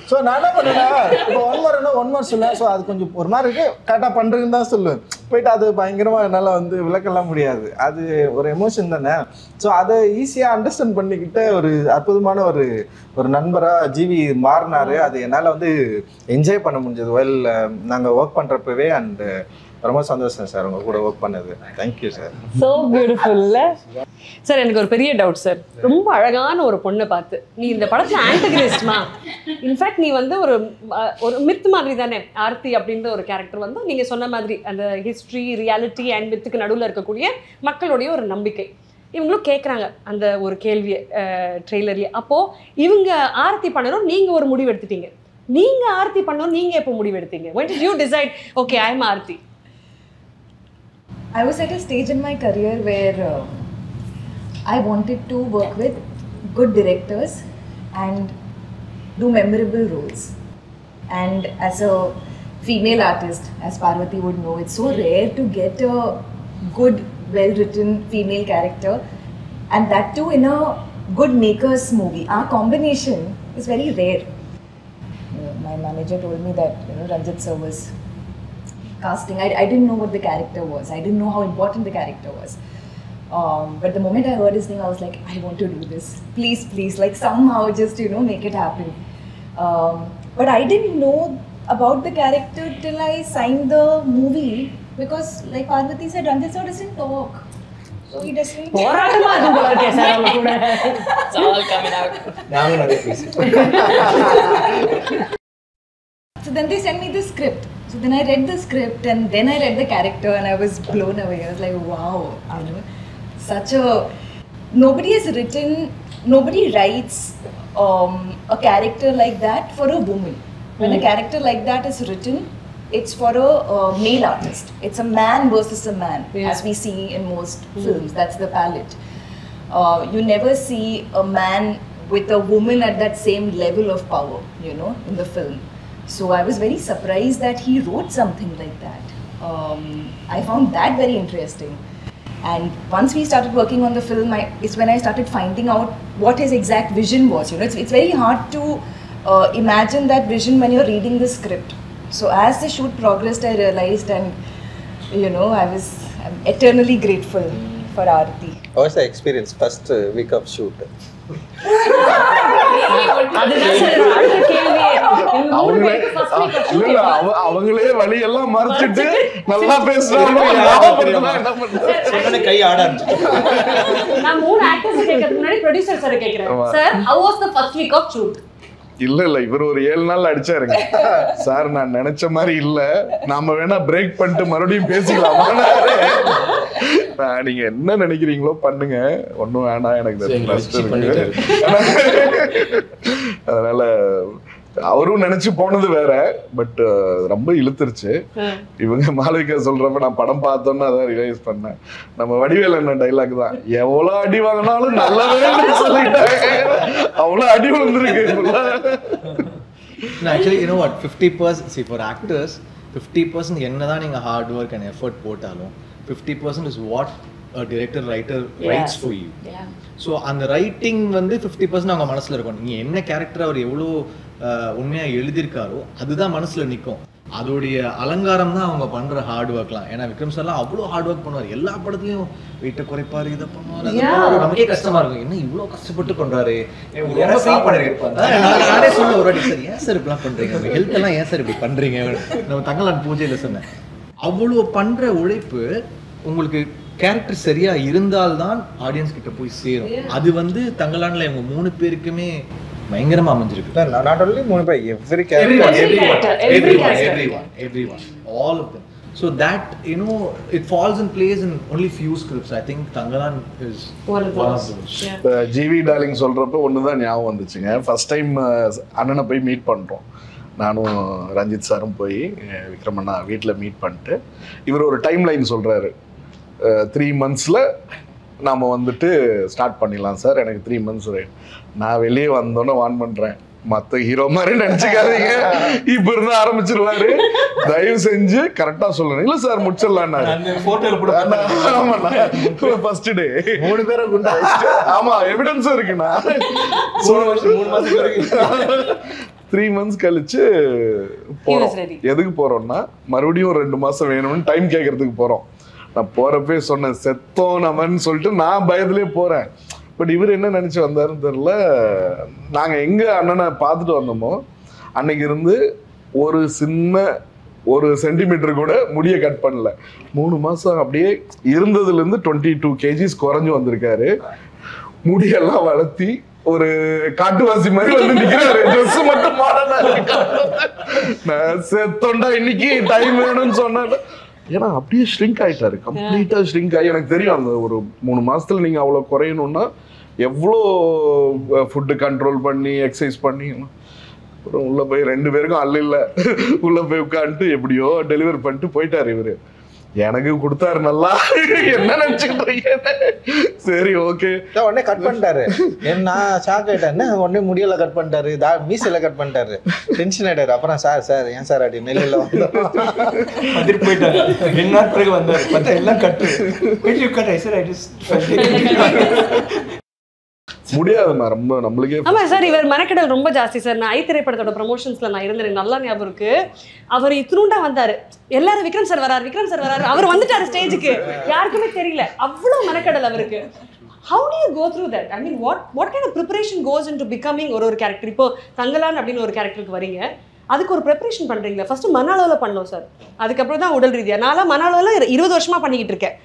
ஸோ நான் என்ன பண்ணுவேன், இப்போ ஒன் மார் சொல்லுவேன். ஸோ அது கொஞ்சம் ஒரு மாதிரி இருக்கு, கரெக்டாக பண்ணுறதுன்னு தான் சொல்லுவேன். போயிட்டு அது பயங்கரமாக என்னால் வந்து விளக்கலாம் முடியாது. அது ஒரு எமோஷன் தானே. ஸோ அதை ஈஸியாக அண்டர்ஸ்டாண்ட் பண்ணிக்கிட்ட ஒரு அற்புதமான ஒரு நண்பராக ஜிவி மாறினார். அது என்னால் வந்து என்ஜாய் பண்ண முடிஞ்சது வெல் நாங்கள் ஒர்க் பண்ணுறப்பவே. அண்டு ரொம்ப சந்தோஷம் சார் உங்கள் கூட ஒர்க் பண்ணது. Thank you sir. ஸோ பியூட்டிஃபுல்ல சார். எனக்கு ஒரு பெரிய டவுட் சார். ரொம்ப அழகான ஒரு பொண்ணை பார்த்து நீ இந்த படத்தில் ஆன்டகனிஸ்ட்மா, இன்ஃபேக்ட் நீ வந்து ஒரு மித் மாதிரி தானே ஆர்த்தி அப்படின்ற ஒரு கேரக்டர் வந்து நீங்கள் சொன்ன மாதிரி அந்த ஹிஸ்ட்ரி ரியாலிட்டி அண்ட் மித்துக்கு நடுவில் இருக்கக்கூடிய மக்களுடைய ஒரு நம்பிக்கை. இவங்களும் கேட்குறாங்க அந்த ஒரு கேள்வியை ட்ரெய்லர்லேயே. அப்போது இவங்க ஆர்த்தி பண்ணணும், நீங்கள் ஒரு முடிவு எடுத்துட்டீங்க. நீங்கள் ஆர்த்தி பண்ணணும், நீங்கள் எப்போ முடிவு எடுத்தீங்க? when did you decide okay I am Aarthi? I was at a stage in my career where I wanted to work with good directors and do memorable roles. And as a female artist, as Parvati would know, it's so rare to get a good, well-written female character, and that too in a good makers movie. Our combination is very rare. My manager told me that Ranjit sir was casting. I didn't know what the character was. I didn't know how important the character was. But the moment I heard his name, I was like, I want to do this. Please, like somehow just make it happen. But I didn't know about the character till I signed the movie, because like Parvati said, Ranjit sir doesn't talk. So he doesn't. It's all coming out. So then they sent me the script. So then I read the script and then I read the character and I was blown away. I was like, wow, such a... Nobody writes a character like that for a woman. When a character like that is written, it's for a male artist. It's a man versus a man, as we see in most films. That's the palette. You never see a man with a woman at that same level of power, in the film. So I was very surprised that he wrote something like that. I found that very interesting. And once we started working on the film, it's when I started finding out what his exact vision was. It's very hard to imagine that vision when you're reading the script. So as the shoot progressed, I realized, and I'm eternally grateful for Aarti. How was the experience first week of shoot? அவங்களே வழி எல்லாம் மறைச்சிட்டு நல்லா பேசுறாங்க. கை ஆட நான் 3 actors கேக்குறதுக்கு முன்னாடி ப்ரொடியூசர் சார் கேக்குறேன். Sir how was the first week of shoot? இல்ல இவர் ஒரு 7 நாள் அடிச்சாருங்க. சார் நான் நினைச்ச மாதிரி இல்ல, நாம வேணா பிரேக் பண்ணிட்டு மறுபடியும் பேசிக்கலாம். நீங்க என்ன நினைக்கிறீங்களோ பண்ணுங்க, ஒன்னும் வேணாம், எனக்கு அதனால அவரும் நினைச்சு போனது வேற. பட் ரொம்ப இழுத்துருச்சு. இவங்க மாளவிகா சொல்றப்ப நான் படம் பார்த்தோன்னு அதான் ரியலைஸ் பண்ணேன். நம்ம வடிவேல் என்ன டைலாக் தான், எவ்வளவு அடி வாங்கினாலும் நல்லவே சொல்லிட்டாங்க, அவ்வளவு அடி விழுந்துருக்கு. Actually, you know what, 50%, see for actors 50% என்னதான் நீங்க ஹார்ட் ஒர்க் அண்ட் எஃபர்ட் போட்டாலும் 50% is what a director writer writes for you. So அந்த ரைட்டிங் வந்து 50% அவங்க மனசுல இருக்கும். நீங்க என்ன கேரக்டர் அவர் எவ்வளோ உண்மையா எழுதியிருக்காரோ அதுதான் மனசுல நிற்கும். அதோடைய அலங்காரம் தான் அவங்க பண்ற ஹார்ட் ஒர்க்லாம். ஏன்னா விக்ரம் சார்லாம் அவ்வளோ ஹார்ட் ஒர்க் பண்ணுவார். எல்லா படத்துலையும் வெயிட்டை குறைப்பாரு, இதை பண்ணுவார். நமக்கே கஷ்டமா இருக்கும், என்ன இவ்வளோ கஷ்டப்பட்டு பண்றாரு. நானே சொல்ல ஒரு வாட்டி, சார் ஏன் சார் இப்படிலாம் பண்றீங்க, ஹெல்த் எல்லாம் ஏன் சார் இப்படி பண்றீங்க, நம்ம தங்கலான் பூஜையில சொன்னேன். அவ்வளோ பண்ற உழைப்பு உங்களுக்கு கேரக்டர் சரியா இருந்தால்தான் ஆடியன்ஸ் கிட்ட போய் சேரும். அது வந்து தங்கலான்ல இவங்க 3 பேருக்குமே பயங்கரமா அமைஞ்சிருக்கு. not only 3 பேர், everyone, all of them. So that it falls in place in only few scripts. I think Tangalan is one of those. GV darling சொல்றப்ப ஒண்ணுதான் ஞாபகம் வந்துச்சுங்க. ஃபர்ஸ்ட் டைம் அண்ணனை போய் மீட் பண்றோம். நானும் ரஞ்சித் சாரும் போய் விக்ரமண்ணா வீட்டில் மீட் பண்ணிட்டு இவர் ஒரு டைம் லைன் சொல்றாரு. 3 monthsல நாம வந்துட்டு ஸ்டார்ட் பண்ணிடலாம் சார், எனக்கு 3 months ரைட். நான் வெளியே வந்தோன்னே வான் பண்றேன், மற்ற ஹீரோ மாதிரி நினைச்சுக்காதீங்க, இப்ப இருந்து ஆரம்பிச்சிருவாரு, தயவு செஞ்சு கரெக்டா சொல்லணும். இல்ல சார் முடிச்சிடலாம். ஃபர்ஸ்ட் டே 3 பேரும் குண்டா. ஆமா, எவிடன்ஸும் இருக்குண்ணா. 3 மாசம் 3 months கழிச்சு போறோம். எதுக்கு போறோம்னா மறுபடியும் 2 மாசம் வேணும்னு டைம் கேட்கறதுக்கு போறோம். நான் போறப்பே சொன்னேன் செத்தோம் நம்மன்னு சொல்லிட்டு நான் பயத்திலே போறேன். பட் இவர் என்ன நினைச்சு வந்தாருன்னு தெரியல. நாங்க எங்க அண்ணனை பார்த்துட்டு வந்தோமோ அன்னைக்கு இருந்து ஒரு சின்ன ஒரு சென்டிமீட்டர் கூட முடிய கட் பண்ணல. 3 மாசம் அப்படியே இருந்ததுல இருந்து 22 kgs குறைஞ்சு வந்திருக்காரு. முடியெல்லாம் வளர்த்தி ஒரு காட்டுவாசி மாதிரி வந்து நிக்கிறாரு. ட்ரெஸ் மட்டும் மாடனா நான் செத்தோண்டா இன்னைக்கு டைம் வேணும்னு சொன்னால. ஏன்னா அப்படியே ஷ்ரிங்க் ஆயிட்டாரு, கம்ப்ளீட்டா ஷ்ரிங்க் ஆகி. எனக்கு தெரியும் அந்த ஒரு 3 மாசத்துல நீங்க அவ்வளவு குறையணும்னா எவ்வளோ ஃபுட்டு கண்ட்ரோல் பண்ணி எக்ஸசைஸ் பண்ணி. அப்புறம் உள்ள போய் 2 பேருக்கும் அல்ல உள்ள போய் உட்காந்துட்டு எப்படியோ டெலிவரி பண்ணிட்டு போயிட்டாரு இவரு. எனக்கு கொடுத்தாரு நல்லா. என்ன நினைச்சுக்கிட்டு சரி ஓகே உடனே கட் பண்ணிட்டாரு. நான் ஷாக் ஆயிட்டேன். உடனே முடியல கட் பண்ணிட்டாரு, மீசையில கட் பண்ணிட்டாரு. டென்ஷன் ஆயிட்டாரு. அப்புறம் சார் ஏன் சார் அப்படி நெல்லில் வந்துட்டு போயிட்டாரு. 2 நாள் பிறகு வந்தாரு. பார்த்தா எல்லாம் கட்டு முடியாதுமா ரொம்ப நம்மளுக்கே. ஆமா சார், இவர் மெனக்கெடல் ரொம்ப ஜாஸ்தி சார். நான் ஐ திரைப்படத்தோட ப்ரமோஷன்ஸ்ல நான் இருந்தேன், நல்லா ஞாபகம் இருக்கு. அவர் இத்தினூண்டா வந்தாரு, எல்லாரும் விக்ரம் சார் வராரு, அவர் வந்துட்டாரு ஸ்டேஜுக்கு, யாருக்குமே தெரியல. அவ்வளவு மெனக்கெடல் அவருக்கு. How do you go through that? I mean, what kind of preparation goes into becoming ஒரு கேரக்டர்? இப்போ தங்கலான் அப்படின்னு ஒரு கேரக்டருக்கு வரீங்க, அதுக்கு ஒரு ப்ரிப்பரேஷன் பண்றீங்களா? ஃபர்ஸ்ட் மன அளவில் பண்ணோம் சார், அதுக்கப்புறம் தான் உடல் ரீதியாக. நான் மன அளவில் 20 வருஷமா பண்ணிக்கிட்டு இருக்கேன்.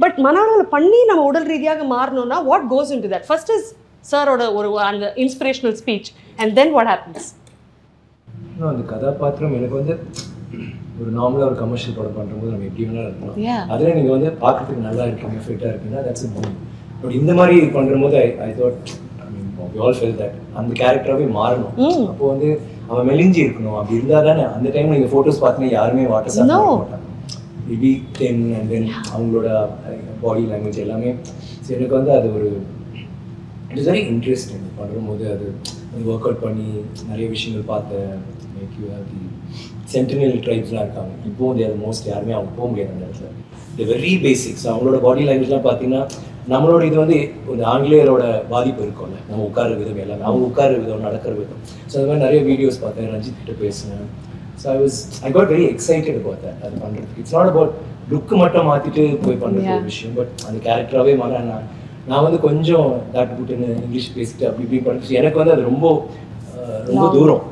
பட் மன அளவில் பண்ணி நம்ம உடல் ரீதியாக மாறணும்னா what goes into that? First is சாரோட ஒரு அந்த inspirational speech and then what happens? அந்த கதாபாத்திரம் எனக்கு வந்து ஒரு நார்மலாக ஒரு கமர்ஷியல் படம் பண்ணும்போது நம்ம எப்படி வேணா இருக்கலாம். அதில் நீங்கள் வந்து பார்க்கறதுக்கு நல்லா இருக்கீங்க, ஃபிட்டாக இருக்கீங்கன்னா தட்ஸ் மூவி. பட் இந்த மாதிரி பண்ணும்போது I thought we all felt that அந்த கேரக்டராகவே மாறணும். அப்போ வந்து அவன் மெலிஞ்சி இருக்கணும். அப்படி இருந்தால் தானே அந்த டைம் நீங்கள் ஃபோட்டோஸ் பார்த்தீங்கன்னா யாருமே வாட்டர் சாப்பிட மாட்டாங்க. மேபி தென் அண்ட் தென் அவங்களோட பாடி லாங்குவேஜ் எல்லாமே. ஸோ எனக்கு வந்து அது ஒரு இட் இஸ் வெரி இன்ட்ரெஸ்டிங் பண்ணும்போது. அது ஒர்க் அவுட் பண்ணி நிறைய விஷயங்கள் பார்த்தேன். Like you have the sentinel ட்ரைப்ஸ்லாம் இருக்காங்க. இப்போ அது மோஸ்ட் யாருமே அவங்க போக முடியாது அந்த இடத்துல. தி வெரி பேசிக்ஸ் அவங்களோட பாடி லாங்குவேஜ்லாம் பார்த்தீங்கன்னா நம்மளோட இது வந்து இந்த ஆங்கிலேயரோட பாதிப்பு இருக்கும்ல, நம்ம உட்கார விதம் எல்லாமே, அவங்க உட்கார விதம், நடக்கிற விதம். ஸோ அது மாதிரி நிறைய வீடியோஸ் பார்த்தேன், ரஞ்சித் கிட்ட பேசினேன். So I got very excited about that. அது பண்ணுறதுக்கு இட்ஸ் நாட் அபவுட் லுக்கு மட்டும் மாற்றிட்டு போய் பண்ணுற ஒரு விஷயம். பட் அந்த கேரக்டராகவே மாற நான் வந்து கொஞ்சம் தாட்டு புட்டுன்னு இங்கிலீஷ் பேசிட்டு அப்படி இப்படி பண்ணிட்டு எனக்கு வந்து அது ரொம்ப தூரம்.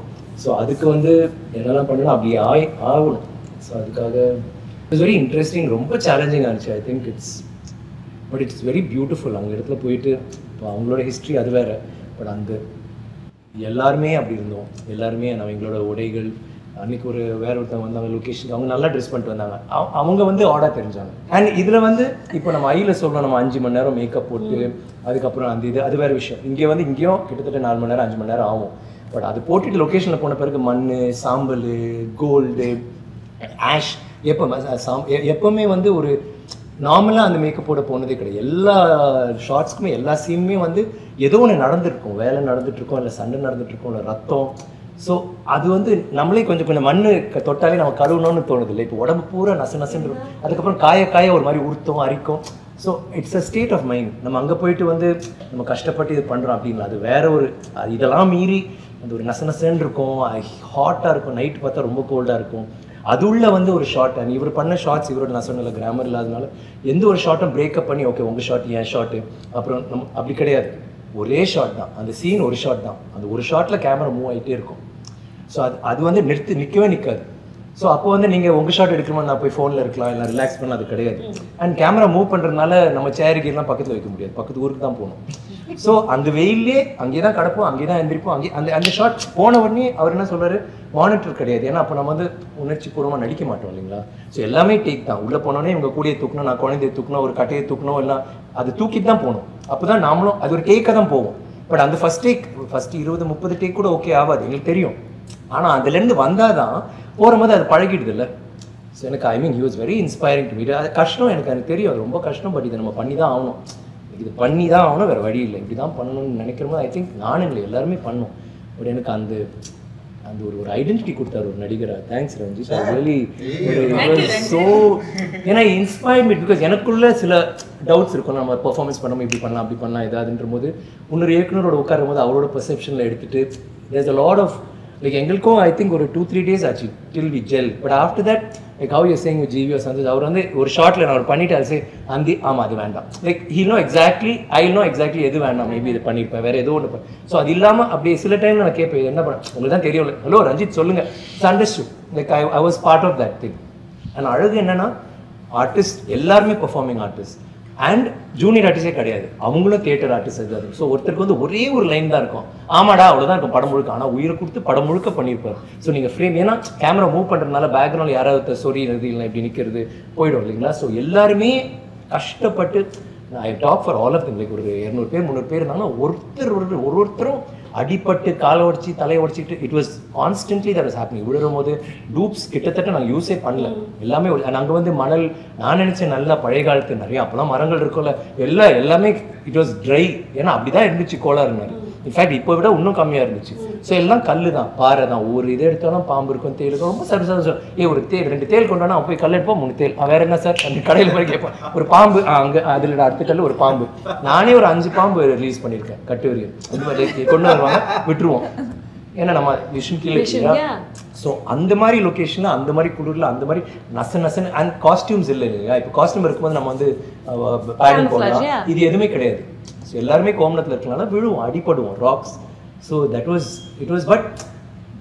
ஸோ அதுக்கு வந்து என்னெல்லாம் பண்ணணும் அப்படி ஆகணும். ஸோ அதுக்காக இட்ஸ் வெரி இன்ட்ரெஸ்டிங், ரொம்ப சேலஞ்சிங் ஆச்சு. I think but it's very beautiful. அங்கே இடத்துல போயிட்டு இப்போ அவங்களோட ஹிஸ்ட்ரி அது வேறு. பட் அங்கே எல்லாருமே அப்படி இருந்தோம். எல்லாருமே நம்ம எங்களோட உடைகள் அன்றைக்கி ஒரு வேற ஒருத்தவங்க வந்தாங்க லொக்கேஷனுக்கு, அவங்க நல்லா ட்ரெஸ் பண்ணிட்டு வந்தாங்க. அவங்க வந்து ஆர்டர் தெரிஞ்சாங்க. அண்ட் இதில் வந்து இப்போ நம்ம ஐயில் சொல்லணும், நம்ம 5 மணி நேரம் மேக்கப் போட்டு அதுக்கப்புறம் அந்த இது அது வேறு விஷயம். இங்கே வந்து இங்கேயும் கிட்டத்தட்ட 4 மணி நேரம் 5 மணி நேரம் ஆகும். பட் அது போட்டுட்டு லொக்கேஷனில் போன பிறகு மண், சாம்பல், கோல்டு, ஆஷ் எப்போவுமே வந்து ஒரு நார்மலாக அந்த மேக்கப் போட போனதே கிடையாது. எல்லா ஷார்ட்ஸ்க்குமே எல்லா சீனுமே வந்து ஏதோ ஒன்று நடந்துருக்கும், வேலை நடந்துட்டுருக்கோம், இல்லை சண்டை நடந்துட்டுருக்கோம், இல்லை ரத்தம். ஸோ அது வந்து நம்மளே கொஞ்சம் மண் தொட்டாலே நம்ம கழுவணும்னு தோணுது இல்லை. இப்போ உடம்பு பூரா நசுன்னு இருக்கும். அதுக்கப்புறம் காய ஒரு மாதிரி உறுத்தும், அரிக்கும். So it's a state of mind. நம்ம அங்கே போயிட்டு வந்து நம்ம கஷ்டப்பட்டு இது பண்ணுறோம் அப்படின்னா அது வேற ஒரு இதெல்லாம் மீறி அந்த ஒரு நசுன்னு இருக்கும், ஹாட்டாக இருக்கும், நைட்டு பார்த்தா ரொம்ப கோல்டாக இருக்கும். அது உள்ள வந்து ஒரு ஷார்ட் அண்ட் இவர் பண்ண ஷார்ட்ஸ் இவரோட நான் சொன்னல கிராமர் இல்லாதனால எந்த ஒரு ஷார்ட்டும் பிரேக்கப் பண்ணி ஓகே உங்கள் ஷார்ட் என் ஷார்ட்டு அப்புறம் நம்ம அப்படி கிடையாது. ஒரே ஷார்ட் தான், அந்த சீன் ஒரு ஷார்ட் தான். அந்த ஒரு ஷார்ட்டில் கேமரா மூவ் ஆகிட்டே இருக்கும். ஸோ அது வந்து நிற்கவே நிற்காது. ஸோ அப்போ வந்து நீங்கள் உங்கள் ஷார்ட் எடுக்கணுமா நான் போய் ஃபோனில் இருக்கலாம், இல்லை ரிலாக்ஸ் பண்ண அது கிடையாது. அண்ட் கேமரா மூவ் பண்ணுறதுனால நம்ம சேருக்கெல்லாம் பக்கத்தில் வைக்க முடியாது, பக்கத்து ஊருக்கு தான் போகணும். ஸோ அந்த வெயிலே அங்கே தான் கிடப்போம், அங்கே தான் எந்திரிப்போம். அங்கே அந்த ஷார்ட் போன உடனே அவர் என்ன சொல்கிறாரு, மானிட்டர் கிடையாது. ஏன்னா அப்போ நம்ம வந்து உணர்ச்சி பூர்வமாக நடிக்க மாட்டோம் இல்லைங்களா. ஸோ எல்லாமே டேக் தான். உள்ளே போனோடனே இவங்க கூடிய தூக்கணும், நான் குழந்தைய தூக்கணும், ஒரு கட்டையை தூக்கணும், எல்லாம் அது தூக்கிட்டு தான் போகணும். அப்போ தான் நாமளும் அது ஒரு டேக்காக தான் போவோம். பட் அந்த ஃபஸ்ட் 20-30 டேக் கூட ஓகே ஆகாது, எங்களுக்கு தெரியும். ஆனால் அதுலேருந்து வந்தால் தான் போகும்போது அது பழகிடுது இல்லை. ஸோ எனக்கு he was very inspiring to me. அது கஷ்டம், எனக்கு தெரியும் அது ரொம்ப கஷ்டம். பட் இதை நம்ம பண்ணி தான் ஆகணும், இது பண்ணி தான் ஆகணும், வேறு வழி இல்லை. இப்படி தான் பண்ணணும்னு நினைக்கிறோமோ ஐ திங்க் நானும் இல்லை எல்லாருமே பண்ணோம். பட் எனக்கு அந்த ஒரு ஐடென்டிட்டி கொடுத்தாரு ஒரு நடிகரை. தேங்க்ஸ் ரஞ்சித். ரியலி ஸோ ஏன்னா இன்ஸ்பயர் மீ பிகாஸ் எனக்குள்ள சில டவுட்ஸ் இருக்கும். நம்ம பெர்ஃபார்மன்ஸ் பண்ணாமல் இப்படி பண்ணலாம் அப்படி பண்ணலாம் ஏதாதுன்ற போது இன்னொரு இயக்குனரோட உட்காரும் போது அவரோட பெர்செப்ஷனில் எடுத்துகிட்டு there's a lot of like எங்களுக்கும் ஐ திங்க் ஒரு 2-3 days ஆச்சு till we gel. But after that like how you saying with GV or Santhosh, அவர் வந்து ஒரு ஷார்ட்ல நான் பண்ணிட்டு அது அந்த ஆமாம் அது வேண்டாம், like he no exactly I know exactly எது வேண்டாம், மேபி இது பண்ணியிருப்பேன் வேறு ஏதோ ஒன்று. ஸோ அது இல்லாமல் அப்படியே சில டைம் நான் கேட்பேன் என்ன பண்ண உங்களுக்கு தான் தெரியும், ஹலோ ரஞ்சித் சொல்லுங்கள், it's understood, like I was part of that thing. And அழகு என்னன்னா ஆர்டிஸ்ட் எல்லாருமே பெர்ஃபார்மிங் ஆர்டிஸ்ட் அண்ட் ஜூனியர் ஆர்டிஸ்டே கிடையாது, அவங்களும் தியேட்டர் ஆர்டிஸ்ட் இருக்காது. ஸோ ஒருத்தருக்கு வந்து ஒரே ஒரு லைன் தான் இருக்கும், ஆமாடா அவ்வளோதான் இருக்கும் படம் முழுக்க, ஆனால் உயிரை கொடுத்து படம் முழுக்க பண்ணியிருப்பார். ஸோ நீங்கள் ஃப்ரேம் ஏன்னா கேமரா மூவ் பண்ணுறதுனால பேக்ரவுண்டில் யாராவது சொறிகிறது இல்லை இப்படி நிற்கிறது போயிடும் இல்லைங்களா. ஸோ எல்லாருமே கஷ்டப்பட்டு I talk for all of them, like ஒரு 200 பேர் 300 பேர் இருந்தாங்கன்னா ஒருத்தரும் அடிப்பட்டு காலை உடச்சி தலையை உடச்சிட்டு it was constantly that was happening. விழுறும் போது டூப்ஸ் கிட்டத்தட்ட நாங்கள் யூஸே பண்ணல, எல்லாமே நாங்கள் வந்து மணல் நான் நினச்சேன் நல்லா பழைய காலத்து நிறைய அப்போலாம் மரங்கள் இருக்கும்ல எல்லாமே இட் வாஸ் ட்ரை, ஏன்னா அப்படிதான் இருந்துச்சு கோளாறுனாரு. இன்ஃபேக்ட் இப்போ விட இன்னும் கம்மியாக இருந்துச்சு. ஸோ எல்லாம் கல் தான் பாறை தான், ஒரு இதை எடுத்தாலும் பாம்பு இருக்கும் தேல் இருக்கும், ரொம்ப சரி ஒரு தேல் 2 தேல் கொண்டானா போய் கல் எடுப்போம் 3 தேல் வேற என்ன சார் அந்த கடையில் போய் கேட்போம் ஒரு பாம்பு அங்கே அதில் அடுத்த கல் ஒரு பாம்பு. நானே ஒரு 5 பாம்பு ரிலீஸ் பண்ணியிருக்கேன் கட்டுவரியல், அந்த மாதிரி கொண்டு வருவாங்க விட்டுருவோம், ஏன்னா நம்ம விஷன் கீழே. ஸோ அந்த மாதிரி லொக்கேஷனில் அந்த மாதிரி குளிரில் அந்த மாதிரி நசன்னு அண்ட் காஸ்டியூம்ஸ் இல்லை இல்லையா. இப்போ காஸ்டியூம் இருக்கும்போது நம்ம வந்து பேடிங் போடலாம், இது எதுவுமே கிடையாது. ஸோ எல்லாருமே கோமணத்தில் இருக்கனால விழுவோம் அடிப்படுவோம் rocks. So that was it was. But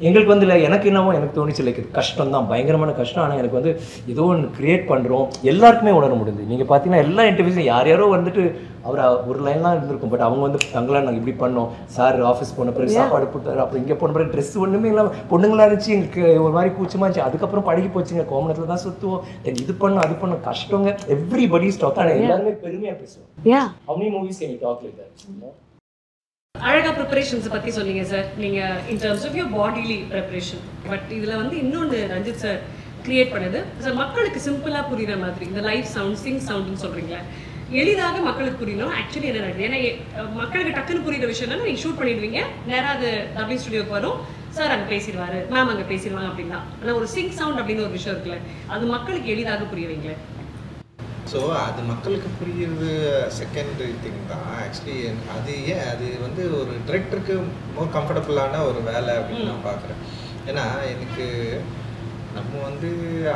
எங்களுக்கு வந்து இல்லை எனக்கு என்னவோ எனக்கு தோணிச்சு லைக் கஷ்டம் தான், பயங்கரமான கஷ்டம். ஆனால் எனக்கு வந்து ஏதோ ஒன்று கிரியேட் பண்ணுறோம் எல்லாருக்குமே உணர முடியுது. நீங்கள் பார்த்தீங்கன்னா எல்லா இன்டர்வியூஸும் யாரோ வந்துட்டு அவர் ஒரு லைன்லாம் இருந்திருக்கும், பட் அவங்க வந்து தங்களாம் நாங்கள் இப்படி பண்ணோம் சார், ஆஃபீஸ் போன பிறகு சாப்பாடு போட்டார், அப்புறம் இங்கே போன பிறகு ட்ரெஸ் ஒன்றுமே இல்லாமல் பொண்ணுங்களா இருந்துச்சு, எங்களுக்கு ஒரு மாதிரி கூச்சமாக இருந்துச்சு. அதுக்கப்புறம் பழகி போச்சுங்க, கோமணத்தில் தான் சுற்றுவோம், இது பண்ணோம் அது பண்ணோம் கஷ்டங்க. எவ்ரிபடி ஸ்டாக், ஆனால் எல்லாருமே பெருமையாக பேசுவோம். How many movies can you talk like that? அழகா ப்ரிப்பரேஷன்ஸ் பத்தி சொன்னீங்க சார், நீங்க in terms of your bodily preparation. But இதுல வந்து இன்னொன்று ரஞ்சித் சார் கிரியேட் பண்ணது சார் மக்களுக்கு சிம்பிளா புரியுற மாதிரி இந்த லைவ் சவுண்ட் சிங் சவுண்ட்னு சொல்றீங்களா, எளிதாக மக்களுக்கு புரியணும். ஆக்சுவலி என்ன நடக்குது, ஏன்னா மக்களுக்கு டக்குன்னு புரியுற விஷயம்னா நீங்க ஷூட் பண்ணிடுவீங்க, நேராக அது டப்பிங் ஸ்டுடியோக்கு வரும், சார் அங்கே பேசிடுவாரு, மேம் அங்கே பேசிடுவாங்க அப்படின்னா. ஆனால் ஒரு சிங் சவுண்ட் அப்படின்னு ஒரு விஷயம் இருக்குல்ல, அது மக்களுக்கு எளிதாக புரியுவீங்களே. ஸோ அது மக்களுக்கு புரியுறது செகண்டரி திங் தான் ஆக்சுவலி. அது வந்து ஒரு டிரெக்டருக்கு மோர் கம்ஃபர்டபுளான ஒரு வேலை அப்படின்னு நான் பார்க்குறேன். ஏன்னா எனக்கு நம்ம வந்து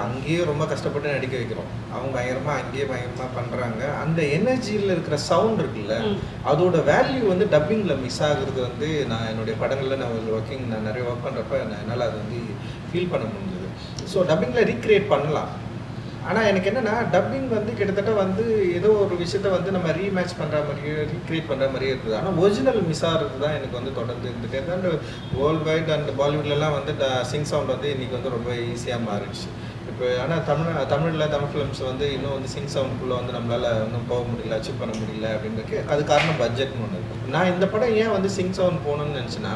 அங்கேயே ரொம்ப கஷ்டப்பட்டு நடிக்க வைக்கிறோம், அவங்க பயங்கரமாக பண்ணுறாங்க. அந்த எனர்ஜியில் இருக்கிற சவுண்ட் இருக்குல்ல, அதோட வேல்யூ வந்து டப்பிங்கில் மிஸ் ஆகுறது வந்து நான் என்னுடைய படங்களில் நான் நிறைய ஒர்க் பண்ணுறப்ப என்னால் அது வந்து ஃபீல் பண்ண முடிஞ்சது. ஸோ டப்பிங்கில் ரீக்ரியேட் பண்ணலாம். ஆனால் எனக்கு என்னென்னா டப்பிங் வந்து கிட்டத்தட்ட வந்து ஏதோ ஒரு விஷயத்த வந்து நம்ம ரீமேட்ச் பண்ணுற மாதிரியே ரீக்ரியேட் பண்ணுற மாதிரியே இருக்குது. ஆனால் ஒரிஜினல் மிஸ் ஆகிறது தான் எனக்கு வந்து தொடர்ந்து இருந்துகிட்டே தான். அண்ட் வேர்ல்டு வைட் அண்ட் பாலிவுட்லலாம் வந்து சிங் சவுண்ட் வந்து இன்றைக்கி வந்து ரொம்ப ஈஸியாக மாறிடுச்சு இப்போ. ஆனால் தமிழ் ஃபிலிம்ஸ் வந்து இன்னும் வந்து சிங் சவுண்டுக்குள்ளே வந்து நம்மளால் இன்னும் போக முடியல, அச்சீவ் பண்ண முடியல அப்படின்றதுக்கு அது காரணம் பட்ஜெட்னு ஒன்று இருக்குது. நான் இந்த படம் ஏன் வந்து சிங் சவுண்ட் போகணும்னு நினச்சின்னா,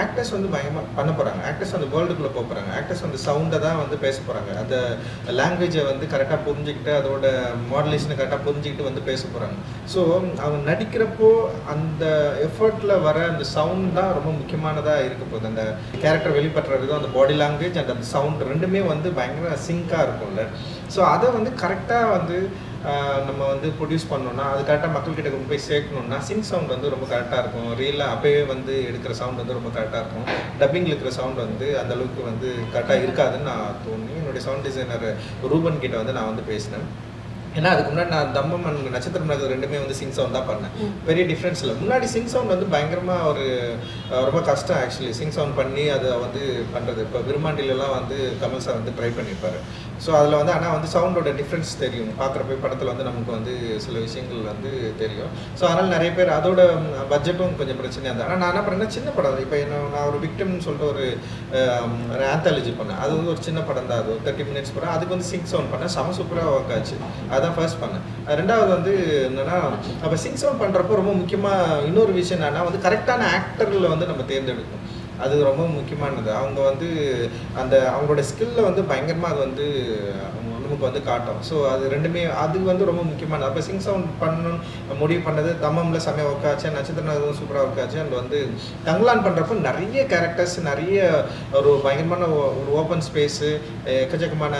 ஆக்டர்ஸ் வந்து பயங்கரமாக பண்ண போகிறாங்க, ஆக்டர்ஸ் அந்த வேர்ல்டுக்குள்ளே போக போகிறாங்க, ஆக்டர்ஸ் வந்து சவுண்டை தான் வந்து பேச போகிறாங்க, அந்த லாங்குவேஜை வந்து கரெக்டாக புரிஞ்சுக்கிட்டு அதோட மாடுலேஷனை கரெக்டாக புரிஞ்சுக்கிட்டு வந்து பேச போகிறாங்க. ஸோ அவங்க நடிக்கிறப்போ அந்த எஃபர்ட்டில் வர அந்த சவுண்ட் தான் ரொம்ப முக்கியமானதாக இருக்க போகுது. அந்த கேரக்டர் வெளிப்படுற விதம், அந்த பாடி லாங்குவேஜ் அண்ட் அந்த சவுண்ட் ரெண்டுமே வந்து பயங்கர சிங்காக இருக்கும்ல. ஸோ அதை வந்து கரெக்டாக வந்து நம்ம வந்து ப்ரொடியூஸ் பண்ணோன்னா, அது கரெக்டாக மக்கள்கிட்ட கொண்டு போய் சேர்க்கணுன்னா சிங் சவுண்ட் வந்து ரொம்ப கரெக்டாக இருக்கும். ரியலாக அப்போவே வந்து எடுக்கிற சவுண்ட் வந்து ரொம்ப கரெக்டாக இருக்கும். டப்பிங்கில் இருக்கிற சவுண்ட் வந்து அந்தளவுக்கு வந்து கரெக்டாக இருக்காதுன்னு நான் தோணி என்னுடைய சவுண்ட் டிசைனர் ரூபன் கிட்ட வந்து நான் வந்து பேசினேன். ஏன்னா அதுக்கு முன்னாடி நான் தம்மம் அண்ட் நட்சத்திரம் நகர் ரெண்டுமே வந்து சிங் சவுண்ட் தான் பண்ணேன், பெரிய டிஃப்ரென்ஸ் இல்லை. முன்னாடி சிங் சவுண்ட் வந்து பயங்கரமாக ஒரு ரொம்ப கஷ்டம் ஆக்சுவலி சிங் சவுண்ட் பண்ணி அதை வந்து பண்ணுறது. இப்போ விருமாண்டிலெலாம் வந்து கமல் சார் வந்து ட்ரை பண்ணியிருப்பார். ஸோ அதில் வந்து ஆனால் வந்து சவுண்டோட டிஃப்ரென்ஸ் தெரியும், பார்க்குறப்ப படத்தில் வந்து நமக்கு வந்து சில விஷயங்கள் வந்து தெரியும். ஸோ அதனால் நிறைய பேர் அதோட பட்ஜெட்டும் கொஞ்சம் பிரச்சனையாக இருந்தது. ஆனால் நான் என்ன பண்ணேன்னா சின்ன படம், இப்போ நான் ஒரு விக்டிம்னு சொல்லிட்டு ஒரு ஆந்தாலஜி பண்ணேன், அது வந்து ஒரு சின்ன படம் தான், அது ஒரு 30 minutes படம். அதுக்கு வந்து சிங் சவுண்ட் பண்ணேன், செம சூப்பராக ஒர்க் ஆச்சு. அதான் ஃபர்ஸ்ட் பண்ணேன். ரெண்டாவது வந்து என்னென்னா, அப்போ சிங் சவுண்ட் பண்ணுறப்போ ரொம்ப முக்கியமாக இன்னொரு விஷயம் என்னென்னா வந்து கரெக்டான ஆக்டரில் வந்து நம்ம தேர்ந்தெடுக்கணும், அது ரொம்ப முக்கியமானது. அவங்க வந்து அந்த அவங்களோட ஸ்கில்ல வந்து பயங்கரமாக அது வந்து நமக்கு வந்து காட்டும். ஸோ அது ரெண்டுமே அது வந்து ரொம்ப முக்கியமானது. அப்போ சிங் சவுண்ட் பண்ணணும்னு முடிவு பண்ணது தம்மம்ல செம்மையாக ஒர்க் ஆச்சு, நட்சத்திரம் அதுவும் சூப்பராக ஒர்க் ஆச்சு. அண்ட் வந்து தங்கலான் பண்ணுறப்போ நிறைய கேரக்டர்ஸ், நிறைய ஒரு பயங்கரமான ஒரு ஓப்பன் ஸ்பேஸு, எக்கச்சக்கமான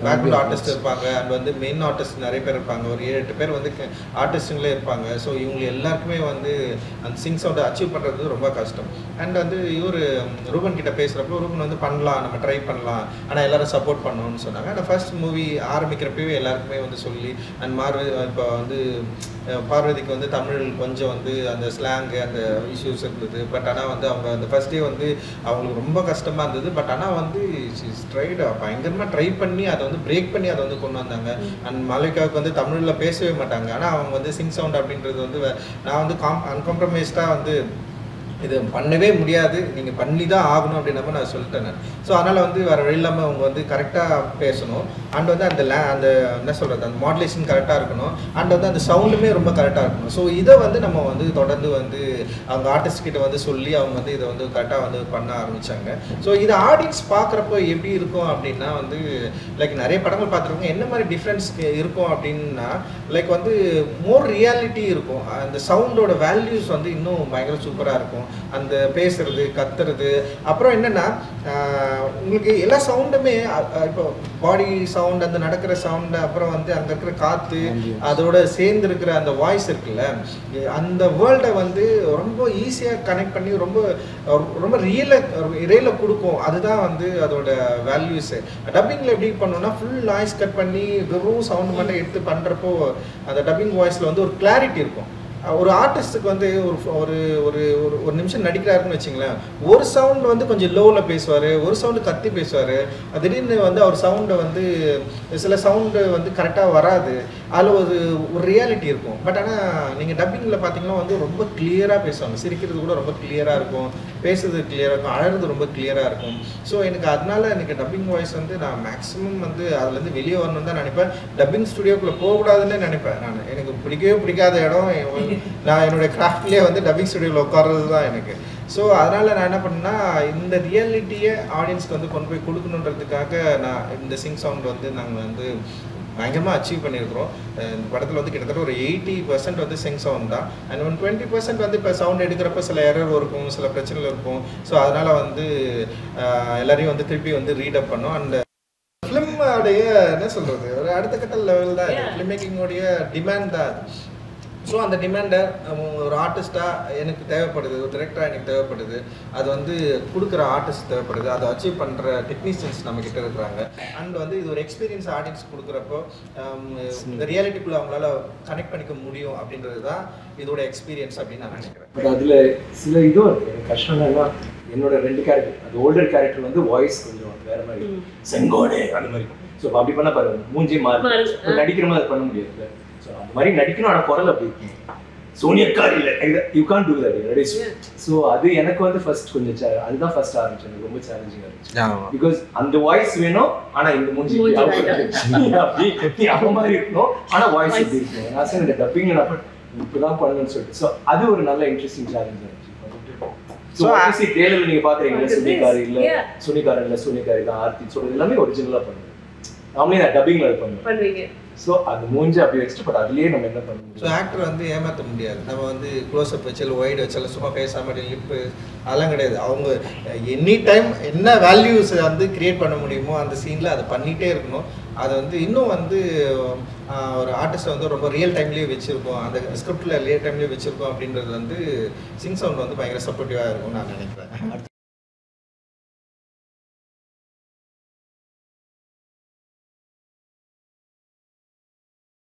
பேக்ரவுண்ட் ஆர்டிஸ்ட் இருப்பாங்க. அண்ட் வந்து மெயின் ஆர்டிஸ்ட் நிறைய பேர் இருப்பாங்க, ஒரு 7-8 பேர் வந்து ஆர்டிஸ்ட்டுங்களே இருப்பாங்க. ஸோ இவங்க எல்லாருக்குமே வந்து அந்த சிங் சவுண்டை அச்சீவ் பண்ணுறது ரொம்ப கஷ்டம். அண்ட் வந்து இவர் ரூபன் கிட்ட பேசுகிறப்போ ரூபன் வந்து பண்ணலாம், நம்ம ட்ரை பண்ணலாம், ஆனால் எல்லாரும் சப்போர்ட் பண்ணணும்னு சொன்னாங்க. ஆனால் ஃபர்ஸ்ட் மூவி ஆரம்பிக்கிறப்பவே எல்லாருக்குமே வந்து சொல்லி அண்ட் இப்போ வந்து பார்வதிக்கு வந்து தமிழ் கொஞ்சம் வந்து அந்த ஸ்லாங்கு அந்த இஷ்யூஸ் இருந்தது. பட் ஆனால் வந்து அவங்க அந்த ஃபர்ஸ்ட் டே வந்து அவங்களுக்கு ரொம்ப கஷ்டமாக இருந்தது. பட் ஆனால் வந்து பயங்கரமாக ட்ரை பண்ணி அதை வந்து பிரேக் பண்ணி அதை வந்து கொண்டு வந்தாங்க. அண்ட் மாலிகாவுக்கு வந்து தமிழில் பேசவே மாட்டாங்க, ஆனால் அவங்க வந்து சிங் சவுண்ட் அப்படின்றது வந்து நான் வந்து அன்காம்ப்ரமைஸ்டாக வந்து இது பண்ணவே முடியாது, நீங்கள் பண்ணி தான் ஆகணும் அப்படின்ற மாதிரி நான் சொல்லிட்டேன் நான். ஸோ அதனால் வந்து வேறு வழி இல்லாமல் அவங்க வந்து கரெக்டாக பேசணும். அண்ட் வந்து அந்த அந்த என்ன சொல்கிறது அந்த மாடுலேஷன் கரெக்டாக இருக்கணும். அண்ட் வந்து அந்த சவுண்டுமே ரொம்ப கரெக்டாக இருக்கணும். ஸோ இதை வந்து நம்ம வந்து தொடர்ந்து வந்து அவங்க ஆர்டிஸ்ட் கிட்ட வந்து சொல்லி அவங்க வந்து இதை வந்து கரெக்டாக வந்து பண்ண ஆரம்பித்தாங்க. ஸோ இதை ஆடியன்ஸ் பார்க்குறப்போ எப்படி இருக்கும் அப்படின்னா வந்து லைக் நிறைய படங்கள் பார்த்துருக்கோங்க, என்ன மாதிரி டிஃப்ரென்ஸ் இருக்கும் அப்படின்னா லைக் வந்து மோர் ரியாலிட்டி இருக்கும். அந்த சவுண்டோட வேல்யூஸ் வந்து இன்னும் பயங்கர சூப்பராக இருக்கும். அந்த பேசுறது கத்துறது அப்புறம் என்னன்னா உங்களுக்கு எல்லா சவுண்டுமே இப்போ பாடி சவுண்ட் அந்த நடக்கிற சவுண்டு அப்புறம் வந்து அங்கே இருக்கிற காற்று அதோட சேர்ந்து இருக்கிற அந்த வாய்ஸ் இருக்குல்ல, அந்த வேர்ல்டை வந்து ரொம்ப ஈஸியாக கனெக்ட் பண்ணி ரொம்ப ரொம்ப ரியலாக கொடுக்கும். அதுதான் வந்து அதோட வேல்யூஸு. டப்பிங்கில் எப்படி பண்ணோம்னா ஃபுல் நாய்ஸ் கட் பண்ணி வெறும் சவுண்டு மட்டும் எடுத்து பண்ணுறப்போ அந்த டப்பிங் வாய்ஸில் வந்து ஒரு கிளாரிட்டி இருக்கும். ஒரு ஆர்டிஸ்ட்டுக்கு வந்து ஒரு ஒரு ஒரு நிமிஷம் நடிக்கிறாருன்னு வச்சுங்களேன், ஒரு சவுண்ட் வந்து கொஞ்சம் லோவில் பேசுவார், ஒரு சவுண்டு கத்தி பேசுவார். திடீர்னு வந்து அவர் சவுண்டை வந்து சில சவுண்டு வந்து கரெக்டாக வராது, அதில் ஒரு ரியாலிட்டி இருக்கும். பட் ஆனால் நீங்கள் டப்பிங்கில் பார்த்தீங்கன்னா வந்து ரொம்ப கிளியராக பேசுவாங்க, சிரிக்கிறது கூட ரொம்ப கிளியராக இருக்கும், பேசுறது கிளியராக இருக்கும், அழகிறது ரொம்ப கிளியராக இருக்கும். ஸோ அதனால எனக்கு டப்பிங் வாய்ஸ் வந்து நான் மேக்ஸிமம் வந்து அதுலேருந்து வெளியே வரணும்னு தான் நினைப்பேன். டப்பிங் ஸ்டுடியோக்குள்ளே போகக்கூடாதுன்னு நினைப்பேன் நான். எனக்கு பிடிக்கவே பிடிக்காத இடம் நான் என்னுடைய கிராஃப்ட்லேயே வந்து டப்பிங் ஸ்டுடியோவில் உட்கார்றது தான் எனக்கு. ஸோ அதனால் நான் என்ன பண்ணேன்னா இந்த ரியாலிட்டியை ஆடியன்ஸ்க்கு வந்து கொண்டு போய் கொடுக்கணுன்றதுக்காக நான் இந்த சிங் சவுண்ட் வந்து நாங்கள் வந்து பயங்கரமாக அச்சீவ் பண்ணியிருக்கிறோம். இந்த படத்தில் வந்து கிட்டத்தட்ட ஒரு 80% வந்து சிங் சவுண்ட் தான். அண்ட் 20% வந்து இப்போ சவுண்ட் எடுக்கிறப்ப சில எரர் இருக்கும், சில பிரச்சனைகள் இருக்கும். ஸோ அதனால் வந்து எல்லாரையும் வந்து திருப்பி வந்து ரீடப் பண்ணோம். அந்த ஃபிலிமோடைய என்ன சொல்கிறது ஒரு அடுத்த கட்ட லெவல் தான் ஃபிலிம் மேக்கிங்கோடைய டிமாண்ட் தான் அது. ஸோ அந்த டிமாண்டை ஒரு ஆர்டிஸ்ட்டாக எனக்கு தேவைப்படுது, ஒரு டிரெக்டராக எனக்கு தேவைப்படுது, அது வந்து கொடுக்குற ஆர்டிஸ்ட் தேவைப்படுது, அதை அச்சீவ் பண்ணுற டெக்னீஷியன்ஸ் நம்மக்கிட்ட இருக்கிறாங்க. அண்ட் வந்து இது ஒரு எக்ஸ்பீரியன்ஸ் ஆடியன்ஸ் கொடுக்குறப்போ இந்த ரியாலிட்டிக்குள்ளே அவங்களால கனெக்ட் பண்ணிக்க முடியும் அப்படின்றது தான் இதோட எக்ஸ்பீரியன்ஸ் அப்படின்னு நான் நினைக்கிறேன். பட் அதில் சில இதுவும் இருக்குது எனக்கு கஷ்டம். என்னோட 2 கேரக்டர், அது ஓல்டர் கேரக்டர் வந்து வாய்ஸ் கொஞ்சம் வேறு மாதிரி செங்கோடு அந்த மாதிரி. ஸோ அப்படி பண்ண பாருங்க மூஞ்சி மாறி நடிக்கிற மாதிரி பண்ண முடியாது. ஸோ அந்த மாதிரி நடிக்கணும், ஆனால் குரல் அப்படி இருக்கும். சோனியக்கார் இல்லை, you can do that. So அது எனக்கு வந்து ஃபர்ஸ்ட் கொஞ்சம் அதுதான் ஃபர்ஸ்ட் ஆரம்பிச்சு எனக்கு ரொம்ப சேலஞ்சிங்காக இருந்துச்சு. பிகாஸ் அந்த வாய்ஸ் வேணும், ஆனால் இந்த மூஞ்சி அப்படி அந்த மாதிரி இருக்கணும், ஆனால் வாய்ஸ் எப்படி இருக்கணும். நான் சார் இந்த டப்பிங் நான் இப்படிதான் பண்ணணும்னு சொல்லிட்டு. ஸோ அது ஒரு நல்ல இன்ட்ரெஸ்டிங் சேலஞ்சாக இருந்துச்சு. ஸோ ஆர்சி ட்ரெய்லரில் நீங்கள் பார்க்குறீங்களா, சுனிகார் இல்லை சூனியக்காரி தான் ஆர்த்தி சொல்றது எல்லாமே ஒரிஜினலாக பண்ணுவேன். நாமளே நான் டப்பிங்கில் பண்ணுவேன். ஸோ அது மூஞ்சி அப்படி வச்சுட்டு பட் அதுலேயே நம்ம என்ன பண்ண முடியும். ஸோ ஆக்டர் வந்து ஏமாற்ற முடியாது. நம்ம வந்து க்ளோஸ்அப் வச்சாலும் ஒய்டு வச்சாலும் சும்மா பேசாமல் லிப்பு அதெல்லாம் கிடையாது. அவங்க எனி டைம் என்ன வேல்யூஸ் வந்து கிரியேட் பண்ண முடியுமோ அந்த சீனில் அதை பண்ணிகிட்டே இருக்கணும். அதை வந்து இன்னும் வந்து ஒரு ஆர்டிஸ்ட்டை வந்து ரொம்ப ரியல் டைம்லேயே வச்சுருக்கோம், அந்த ஸ்கிரிப்டில் ரியல் டைம்லேயே வச்சுருக்கோம் அப்படின்றது வந்து சிங் சவுண்ட் வந்து பயங்கர சப்போர்ட்டிவாக இருக்கும்னு நான் நினைக்கிறேன்.